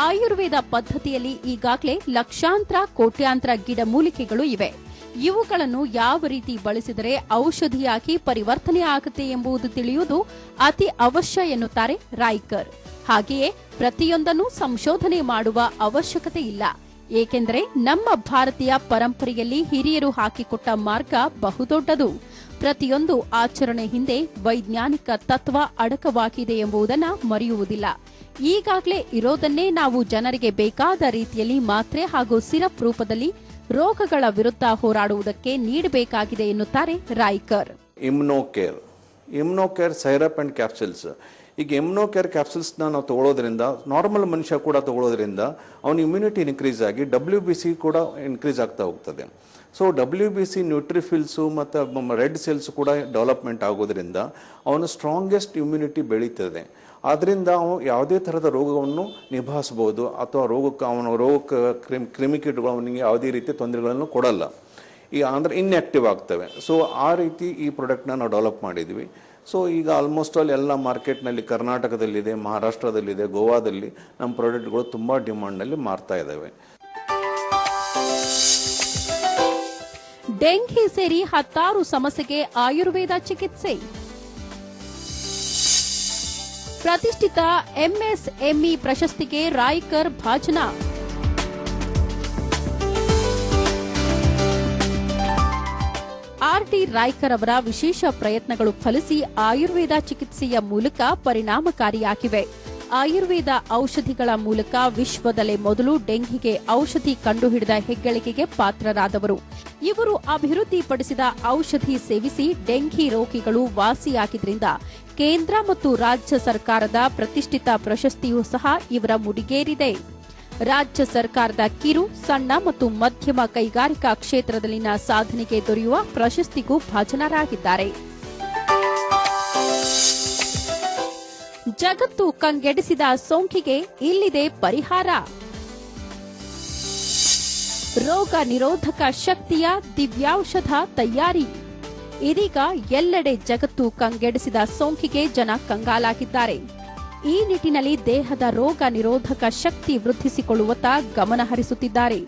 ಆಯುರ್ವೇದ ಪದ್ಧತಿಯಲ್ಲಿ ಈಗಾಗಲೇ ಲಕ್ಷಾಂತರ ಕೋಟ್ಯಾಂತರ ಗಿಡಮೂಲಿಕೆಗಳು ಇವೆ. ಇವುಗಳನ್ನು ಯಾವ ರೀತಿ ಬಳಸಿದರೆ ಔಷಧಿಯಾಗಿ ಪರಿವರ್ತನೆ ಆಗುತ್ತೆ ಎಂಬುದು ತಿಳಿಯುವುದು ಅತಿ ಅವಶ್ಯ ಎನ್ನುತ್ತಾರೆ ರಾಯ್ಕರ್. ಹಾಗೆಯೇ ಪ್ರತಿಯೊಂದನ್ನು ಸಂಶೋಧನೆ ಮಾಡುವ ಅವಶ್ಯಕತೆ ಇಲ್ಲ. ಏಕೆಂದರೆ ನಮ್ಮ ಭಾರತೀಯ ಪರಂಪರೆಯಲ್ಲಿ ಹಿರಿಯರು ಹಾಕಿಕೊಟ್ಟ ಮಾರ್ಗ ಬಹುದೊಡ್ಡದು. ಪ್ರತಿಯೊಂದು ಆಚರಣೆ ಹಿಂದೆ ವೈಜ್ಞಾನಿಕ ತತ್ವ ಅಡಕವಾಗಿದೆ ಎಂಬುದನ್ನು ಮರೆಯುವುದಿಲ್ಲ. ಈಗಾಗಲೇ ಇರೋದನ್ನೇ ನಾವು ಜನರಿಗೆ ಬೇಕಾದ ರೀತಿಯಲ್ಲಿ ಮಾತ್ರೆ ಹಾಗೂ ಸಿರಪ್ ರೂಪದಲ್ಲಿ ರೋಗಗಳ ವಿರುದ್ಧ ಹೋರಾಡುವುದಕ್ಕೆ ನೀಡಬೇಕಾಗಿದೆ ಎನ್ನುತ್ತಾರೆ Raikar. Immunocare syrup and capsules. ಈಗ ಇಮ್ಯುನೋಕೇರ್ ಕ್ಯಾಪ್ಸೂಲ್ಸ್ನ ನಾವು ತಗೊಳ್ಳೋದ್ರಿಂದ, ನಾರ್ಮಲ್ ಮನುಷ್ಯ ಕೂಡ ತಗೊಳ್ಳೋದ್ರಿಂದ ಅವನ ಇಮ್ಯುನಿಟಿ ಇನ್ಕ್ರೀಸ್ ಆಗಿ WBC ಕೂಡ ಇನ್ಕ್ರೀಸ್ ಆಗ್ತಾ ಹೋಗ್ತದೆ. ಸೊ WBC ನ್ಯೂಟ್ರಿಫಿಲ್ಸು ಮತ್ತು ರೆಡ್ ಸೆಲ್ಸ್ ಕೂಡ ಡೆವಲಪ್ಮೆಂಟ್ ಆಗೋದ್ರಿಂದ ಅವನು ಸ್ಟ್ರಾಂಗೆಸ್ಟ್ ಇಮ್ಯುನಿಟಿ ಬೆಳೀತದೆ. ಆದ್ದರಿಂದ ಅವನು ಯಾವುದೇ ಥರದ ರೋಗವನ್ನು ನಿಭಾಯಿಸ್ಬೋದು, ಅಥವಾ ಕ್ರಿಮಿಕೀಟಗಳು ಅವನಿಗೆ ಯಾವುದೇ ರೀತಿ ತೊಂದರೆಗಳನ್ನು ಕೊಡಲ್ಲ. ಅಂದರೆ ಇನ್ಆಕ್ಟಿವ್ ಆಗ್ತವೆ. ಸೊ ಆ ರೀತಿ ಈ ಪ್ರಾಡಕ್ಟ್ನ ನಾವು ಡೆವಲಪ್ ಮಾಡಿದ್ವಿ. ಸೊ ಈಗ ಆಲ್ಮೋಸ್ಟ್ ಆಲ್ ಎಲ್ಲ ಮಾರ್ಕೆಟ್ನಲ್ಲಿ ಕರ್ನಾಟಕದಲ್ಲಿದೆ, ಮಹಾರಾಷ್ಟ್ರದಲ್ಲಿದೆ, ಗೋವಾದಲ್ಲಿ ನಮ್ಮ ಪ್ರಾಡಕ್ಟ್ಗಳು ತುಂಬ ಡಿಮಾಂಡ್ನಲ್ಲಿ ಮಾರ್ತಾ ಇದ್ದಾವೆ. ಡೆಂಘಿ ಸೇರಿ 10 ಸಮಸ್ಯೆಗೆ ಆಯುರ್ವೇದ ಚಿಕಿತ್ಸೆ. ಪ್ರತಿಷ್ಠಿತ MSME ಪ್ರಶಸ್ತಿಗೆ ರಾಯ್ಕರ್ ಭಾಜನ. RD ರಾಯ್ಕರ್ ಅವರ ವಿಶೇಷ ಪ್ರಯತ್ನಗಳು ಫಲಿಸಿ ಆಯುರ್ವೇದ ಚಿಕಿತ್ಸೆಯ ಮೂಲಕ ಪರಿಣಾಮಕಾರಿಯಾಗಿವೆ. ಆಯುರ್ವೇದ ಔಷಧಿಗಳ ಮೂಲಕ ವಿಶ್ವದಲ್ಲೇ ಮೊದಲು ಡೆಂಘಿಗೆ ಔಷಧಿ ಕಂಡುಹಿಡಿದ ಹೆಗ್ಗಳಿಕೆಗೆ ಪಾತ್ರರಾದವರು ಇವರು. ಅಭಿವೃದ್ಧಿಪಡಿಸಿದ ಔಷಧಿ ಸೇವಿಸಿ ಡೆಂಘಿ ರೋಗಿಗಳು ವಾಸಿಯಾಗಿದ್ದರಿಂದ ಕೇಂದ್ರ ಮತ್ತು ರಾಜ್ಯ ಸರ್ಕಾರದ ಪ್ರತಿಷ್ಠಿತ ಪ್ರಶಸ್ತಿಯೂ ಸಹ ಇವರ ಮುಡಿಗೇರಿದೆ. ರಾಜ್ಯ ಸರ್ಕಾರದ ಕಿರು, ಸಣ್ಣ ಮತ್ತು ಮಧ್ಯಮ ಕೈಗಾರಿಕಾ ಕ್ಷೇತ್ರದಲ್ಲಿನ ಸಾಧನೆಗೆ ದೊರೆಯುವ ಪ್ರಶಸ್ತಿಗೂ ಭಾಜನರಾಗಿದ್ದಾರೆ. ಜಗತ್ತು ಕಂಗೆಡಿಸಿದ ಸೋಂಕಿಗೆ ಇಲ್ಲಿದೆ ಪರಿಹಾರ. ರೋಗ ನಿರೋಧಕ ಶಕ್ತಿಯ ದಿವ್ಯೌಷಧ ತಯಾರಿ. ಇದೀಗ ಎಲ್ಲೆಡೆ ಜಗತ್ತು ಕಂಗೆಡಿಸಿದ ಸೋಂಕಿಗೆ ಜನ ಕಂಗಾಲಾಗಿದ್ದಾರೆ. ಈ ನಿಟ್ಟಿನಲ್ಲಿ ದೇಹದ ರೋಗ ನಿರೋಧಕ ಶಕ್ತಿ ವೃದ್ಧಿಸಿಕೊಳ್ಳುವತ್ತ ಗಮನ ಹರಿಸುತ್ತಿದ್ದಾರೆ.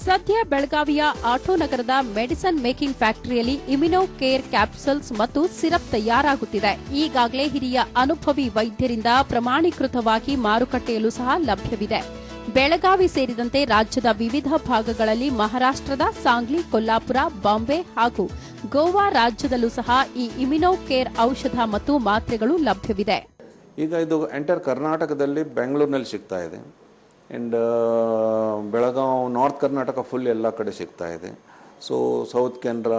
ಸದ್ಯ ಬೆಳಗಾವಿಯ ಆಟೋನಗರದ ಮೆಡಿಸನ್ ಮೇಕಿಂಗ್ ಫ್ಯಾಕ್ಟರಿಯಲ್ಲಿ ಇಮ್ಯುನೋಕೇರ್ ಕ್ಯಾಪ್ಸೂಲ್ಸ್ ಮತ್ತು ಸಿರಪ್ ತಯಾರಾಗುತ್ತಿದೆ. ಈಗಾಗಲೇ ಹಿರಿಯ ಅನುಭವಿ ವೈದ್ಯರಿಂದ ಪ್ರಮಾಣೀಕೃತವಾಗಿ ಮಾರುಕಟ್ಟೆಯಲ್ಲೂ ಸಹ ಲಭ್ಯವಿದೆ. ಬೆಳಗಾವಿ ಸೇರಿದಂತೆ ರಾಜ್ಯದ ವಿವಿಧ ಭಾಗಗಳಲ್ಲಿ ಮಹಾರಾಷ್ಟ್ರದ ಸಾಂಗ್ಲಿ, ಕೊಲ್ಲಾಪುರ, ಬಾಂಬೆ ಹಾಗೂ ಗೋವಾ ರಾಜ್ಯದಲ್ಲೂ ಸಹ ಈ ಇಮ್ಯುನೋಕೇರ್ ಔಷಧ ಮತ್ತು ಮಾತ್ರೆಗಳು ಲಭ್ಯವಿದೆ. ಈಗ ಇದು ಎಂಟರ್ ಕರ್ನಾಟಕದಲ್ಲಿ ಬೆಂಗಳೂರಿನಲ್ಲಿ ಸಿಗ್ತಾ ಇದೆ. And Belagavi, north Karnataka full ಎಲ್ಲ ಕಡೆ ಸಿಗ್ತಾ ಇದೆ. ಸೊ ಸೌತ್ ಕೆನರಾ,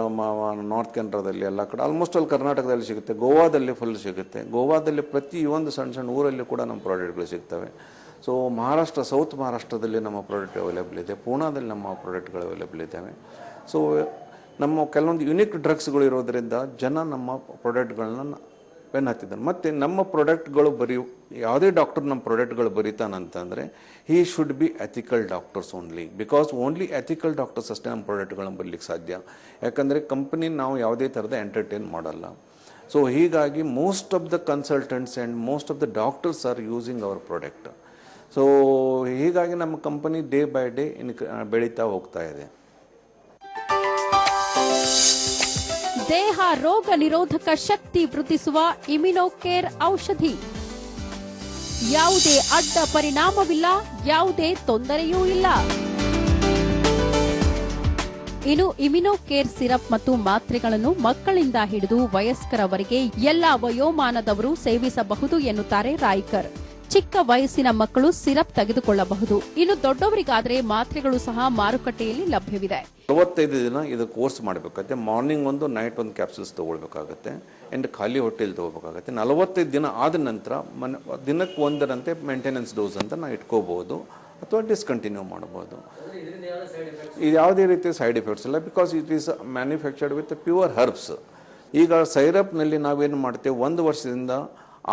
ನಾರ್ತ್ ಕೆನರಾದಲ್ಲಿ ಎಲ್ಲ ಕಡೆ ಆಲ್ಮೋಸ್ಟ್ ಆಲ್ ಕರ್ನಾಟಕದಲ್ಲಿ ಸಿಗುತ್ತೆ. ಗೋವಾದಲ್ಲಿ ಫುಲ್ ಸಿಗುತ್ತೆ. ಗೋವಾದಲ್ಲಿ ಪ್ರತಿಯೊಂದು ಸಣ್ಣ ಸಣ್ಣ ಊರಲ್ಲಿ ಕೂಡ ನಮ್ಮ ಪ್ರಾಡಕ್ಟ್ಗಳು ಸಿಗ್ತವೆ. ಸೊ ಮಹಾರಾಷ್ಟ್ರ, ಸೌತ್ ಮಹಾರಾಷ್ಟ್ರದಲ್ಲಿ ನಮ್ಮ ಪ್ರಾಡಕ್ಟ್ ಅವೈಲೇಬಲ್ ಇದೆ. ಪೂನಾದಲ್ಲಿ ನಮ್ಮ ಪ್ರಾಡಕ್ಟ್ಗಳು ಅವೈಲೇಬಲ್ ಇದ್ದಾವೆ. ಸೊ ನಮ್ಮ ಕೆಲವೊಂದು ಯುನಿಕ್ ಡ್ರಗ್ಸ್ಗಳು ಇರೋದರಿಂದ ಜನ ನಮ್ಮ ಪ್ರಾಡಕ್ಟ್ಗಳನ್ನ ಬೆನ್ನು ಹತ್ತಿದ್ದಾನೆ. ಮತ್ತು ನಮ್ಮ ಪ್ರಾಡಕ್ಟ್ಗಳು ಯಾವುದೇ ಡಾಕ್ಟರ್ ನಮ್ಮ ಪ್ರಾಡಕ್ಟ್ಗಳು ಬರೀತಾನಂತಂದರೆ he should be ethical doctors only. Because only ethical doctors ಅಷ್ಟೇ ನಮ್ಮ ಪ್ರಾಡಕ್ಟ್ಗಳನ್ನ ಬರಲಿಕ್ಕೆ ಸಾಧ್ಯ. ಯಾಕಂದರೆ ಕಂಪನಿ ನಾವು ಯಾವುದೇ ಥರದ ಎಂಟರ್ಟೈನ್ ಮಾಡಲ್ಲ. ಸೊ ಹೀಗಾಗಿ most of the consultants and most of the doctors are using hour product. So ಹೀಗಾಗಿ ನಮ್ಮ ಕಂಪನಿ ಡೇ ಬೈ ಡೇ ಬೆಳೀತಾ ಹೋಗ್ತಾ ಇದೆ. ದೇಹ ರೋಗ ನಿರೋಧಕ ಶಕ್ತಿ ವೃದ್ಧಿಸುವ ಇಮ್ಯುನೋಕೇರ್ ಔಷಧಿ. ಯಾವುದೇ ಅಡ್ಡ ಪರಿಣಾಮವಿಲ್ಲ, ಯಾವುದೇ ತೊಂದರೆಯೂ ಇಲ್ಲ. ಇನ್ನು ಇಮ್ಯುನೋಕೇರ್ ಸಿರಪ್ ಮತ್ತು ಮಾತ್ರೆಗಳನ್ನು ಮಕ್ಕಳಿಂದ ಹಿಡಿದು ವಯಸ್ಕರವರೆಗೆ ಎಲ್ಲಾ ವಯೋಮಾನದವರು ಸೇವಿಸಬಹುದು ಎನ್ನುತ್ತಾರೆ ರಾಯ್ಕರ್. ಚಿಕ್ಕ ವಯಸ್ಸಿನ ಮಕ್ಕಳು ಸಿರಪ್ ತೆಗೆದುಕೊಳ್ಳಬಹುದು. ಇನ್ನು ದೊಡ್ಡವರಿಗಾದ್ರೆ ಮಾತ್ರೆಗಳು ಸಹ ಮಾರುಕಟ್ಟೆಯಲ್ಲಿ ಲಭ್ಯವಿದೆ. 45 ದಿನ ಇದು ಕೋರ್ಸ್ ಮಾಡಬೇಕಾಗುತ್ತೆ. ಮಾರ್ನಿಂಗ್ ಒಂದು, ನೈಟ್ ಒಂದು ಕ್ಯಾಪ್ಸೂಲ್ಸ್ ತಗೊಳ್ಬೇಕಾಗತ್ತೆ ಅಂಡ್ ಖಾಲಿ ಹೊಟ್ಟೆಯಲ್ಲಿ ತಗೋಬೇಕಾಗತ್ತೆ. 45 ದಿನ ಆದ ನಂತರ ದಿನಕ್ಕೆ ಒಂದರಂತೆ ಮೇಂಟೆನೆನ್ಸ್ ಡೋಸ್ ಅಂತ ನಾವು ಇಟ್ಕೋಬಹುದು ಅಥವಾ ಡಿಸ್ಕಂಟಿನ್ಯೂ ಮಾಡಬಹುದು. ಇದು ಯಾವುದೇ ರೀತಿಯ ಸೈಡ್ ಎಫೆಕ್ಟ್ಸ್ ಇಲ್ಲ, because it is manufactured with pure herbs. ಈಗ ಸೈರಪ್ನಲ್ಲಿ ನಾವೇನು ಮಾಡ್ತೇವೆ, 1 ವರ್ಷದಿಂದ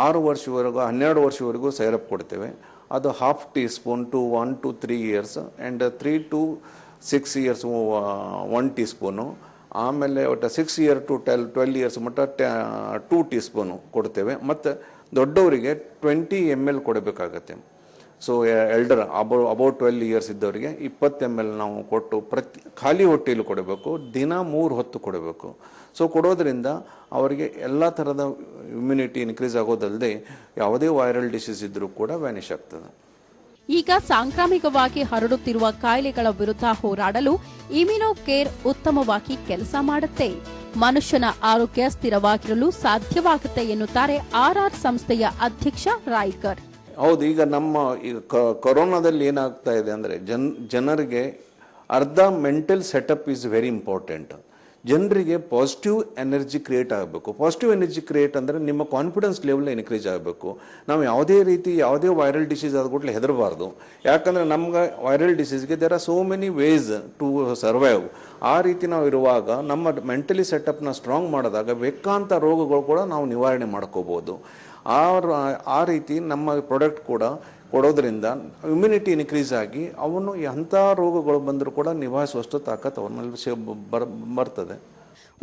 6 ವರ್ಷವರೆಗೂ 12 ವರ್ಷವರೆಗೂ ಸೈರಪ್ ಕೊಡ್ತೇವೆ. ಅದು ½ teaspoon to 1 to 3 years and 3 to 6 years 1 teaspoon. ಆಮೇಲೆ ಒಟ್ಟು 6 year to 12 years ಮಟ್ಟ 2 ಟೀಸ್ಪೂನು ಕೊಡ್ತೇವೆ. ಮತ್ತು ದೊಡ್ಡವರಿಗೆ 20 ml ಕೊಡಬೇಕಾಗತ್ತೆ. ಸೊ ಎಲ್ಡರ್ ಅಬೌಟ್ 12 years ಇದ್ದವರಿಗೆ 20 ml ನಾವು ಕೊಟ್ಟು ಖಾಲಿ ಹೊಟ್ಟೆಯಲ್ಲಿ ಕೊಡಬೇಕು. ದಿನ 3 ಹೊತ್ತು ಕೊಡಬೇಕು. ಸೊ ಕೊಡೋದ್ರಿಂದ ಅವರಿಗೆ ಎಲ್ಲ ಥರದ ಇಮ್ಯುನಿಟಿ ಇನ್ಕ್ರೀಸ್ ಆಗೋದಲ್ಲದೆ ಯಾವುದೇ ವೈರಲ್ ಡಿಸೀಸ್ ಇದ್ರೂ ಕೂಡ ವ್ಯಾನಿಷ್ ಆಗ್ತದೆ. ಈಗ ಸಾಂಕ್ರಾಮಿಕವಾಗಿ ಹರಡುತ್ತಿರುವ ಕಾಯಿಲೆಗಳ ವಿರುದ್ಧ ಹೋರಾಡಲು ಇಮ್ಯುನೋಕೇರ್ ಉತ್ತಮವಾಗಿ ಕೆಲಸ ಮಾಡುತ್ತೆ. ಮನುಷ್ಯನ ಆರೋಗ್ಯ ಸ್ಥಿರವಾಗಿರಲು ಸಾಧ್ಯವಾಗುತ್ತೆ ಎನ್ನುತ್ತಾರೆ RR ಸಂಸ್ಥೆಯ ಅಧ್ಯಕ್ಷ ರಾಯ್ಕರ್. ಹೌದು, ಈಗ ನಮ್ಮ ಕೊರೋನಾದಲ್ಲಿ ಏನಾಗ್ತಾ ಇದೆ ಅಂದರೆ ಜನರಿಗೆ ಅರ್ಧ mental setup is very important. ಜನರಿಗೆ ಪಾಸಿಟಿವ್ ಎನರ್ಜಿ ಕ್ರಿಯೇಟ್ ಆಗಬೇಕು. ಪಾಸಿಟಿವ್ ಎನರ್ಜಿ ಕ್ರಿಯೇಟ್ ಅಂದರೆ ನಿಮ್ಮ ಕಾನ್ಫಿಡೆನ್ಸ್ ಲೆವೆಲ್ ಇನ್ಕ್ರೀಸ್ ಆಗಬೇಕು. ನಾವು ಯಾವುದೇ ವೈರಲ್ ಡಿಸೀಸ್ ಆದ್ಕೊಟ್ಲೆ ಹೆದರಬಾರ್ದು. ಯಾಕಂದರೆ ನಮ್ಗೆ ವೈರಲ್ ಡಿಸೀಸ್ಗೆ there are so many ways to survive. ಆ ರೀತಿ ನಾವು ಇರುವಾಗ ನಮ್ಮ ಮೆಂಟಲಿ ಸೆಟಪ್ನ ಸ್ಟ್ರಾಂಗ್ ಮಾಡಿದಾಗ ಬೇಕಾಂತ ರೋಗಗಳು ಕೂಡ ನಾವು ನಿವಾರಣೆ ಮಾಡ್ಕೋಬೋದು. ಆ ರೀತಿ ನಮ್ಮ ಪ್ರಾಡಕ್ಟ್ ಕೂಡ ಕೊಡೋದ್ರಿಂದ ಇಮ್ಯುನಿಟಿ ಇನ್ಕ್ರೀಸ್ ಆಗಿ ಅವನು ಎಂಥ ರೋಗಗಳು ಬಂದರೂ ಕೂಡ ನಿಭಾಯಿಸುವಷ್ಟು ತಾಕತ್ ಅವನ ಮೇಲೆ ಬರ್ತದೆ.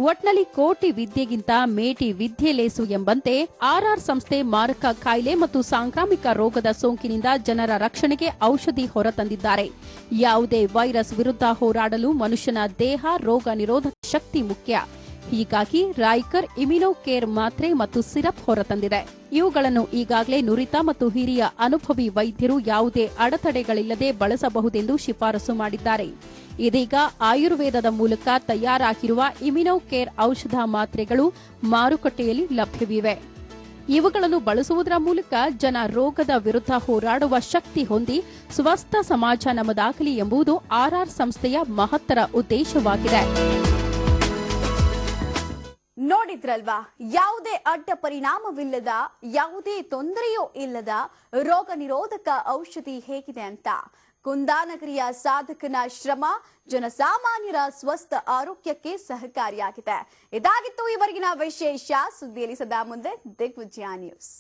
ಒಟ್ನಲ್ಲಿ ಕೋಟಿ ವಿದ್ಯೆಗಿಂತ ಮೇಟಿ ವಿದ್ಯೆ ಲೇಸು ಎಂಬಂತೆ RR ಸಂಸ್ಥೆ ಮಾರಕ ಕಾಯಿಲೆ ಮತ್ತು ಸಾಂಕ್ರಾಮಿಕ ರೋಗದ ಸೋಂಕಿನಿಂದ ಜನರ ರಕ್ಷಣೆಗೆ ಔಷಧಿ ಹೊರತಂದಿದ್ದಾರೆ. ಯಾವುದೇ ವೈರಸ್ ವಿರುದ್ಧ ಹೋರಾಡಲು ಮನುಷ್ಯನ ದೇಹ ರೋಗ ನಿರೋಧಕ ಶಕ್ತಿ ಮುಖ್ಯ. ಹೀಗಾಗಿ ರಾಯ್ಕರ್ ಇಮ್ಯುನೋಕೇರ್ ಮಾತ್ರೆ ಮತ್ತು ಸಿರಪ್ ಹೊರತಂದಿದೆ. ಇವುಗಳನ್ನು ಈಗಾಗಲೇ ನುರಿತ ಮತ್ತು ಹಿರಿಯ ಅನುಭವಿ ವೈದ್ಯರು ಯಾವುದೇ ಅಡೆತಡೆಗಳಿಲ್ಲದೆ ಬಳಸಬಹುದೆಂದು ಶಿಫಾರಸು ಮಾಡಿದ್ದಾರೆ. ಇದೀಗ ಆಯುರ್ವೇದದ ಮೂಲಕ ತಯಾರಾಗಿರುವ ಇಮ್ಯುನೋಕೇರ್ ಔಷಧ ಮಾತ್ರೆಗಳು ಮಾರುಕಟ್ಟೆಯಲ್ಲಿ ಲಭ್ಯವಿವೆ. ಇವುಗಳನ್ನು ಬಳಸುವುದರ ಮೂಲಕ ಜನ ರೋಗದ ವಿರುದ್ಧ ಹೋರಾಡುವ ಶಕ್ತಿ ಹೊಂದಿ ಸ್ವಸ್ಥ ಸಮಾಜ ನಮ್ಮದಾಗಲಿ ಎಂಬುದು RR ಸಂಸ್ಥೆಯ ಮಹತ್ತರ ಉದ್ದೇಶವಾಗಿದೆ. ನೋಡಿದ್ರಲ್ವಾ, ಯಾವುದೇ ಅಡ್ಡ ಪರಿಣಾಮವಿಲ್ಲದ, ಯಾವುದೇ ತೊಂದರೆಯೂ ಇಲ್ಲದ ರೋಗ ನಿರೋಧಕ ಔಷಧಿ ಹೇಗಿದೆ ಅಂತ. ಕುಂದಾನಗರಿಯ ಸಾಧಕನ ಶ್ರಮ ಜನಸಾಮಾನ್ಯರ ಸ್ವಸ್ಥ ಆರೋಗ್ಯಕ್ಕೆ ಸಹಕಾರಿಯಾಗಿದೆ. ಇದಾಗಿತ್ತು ಇವರೆಗಿನ ವಿಶೇಷ. ಸುದ್ದಿಯಲ್ಲಿ ಸದಾ ಮುಂದೆ ದಿಗ್ವಿಜಯ ನ್ಯೂಸ್.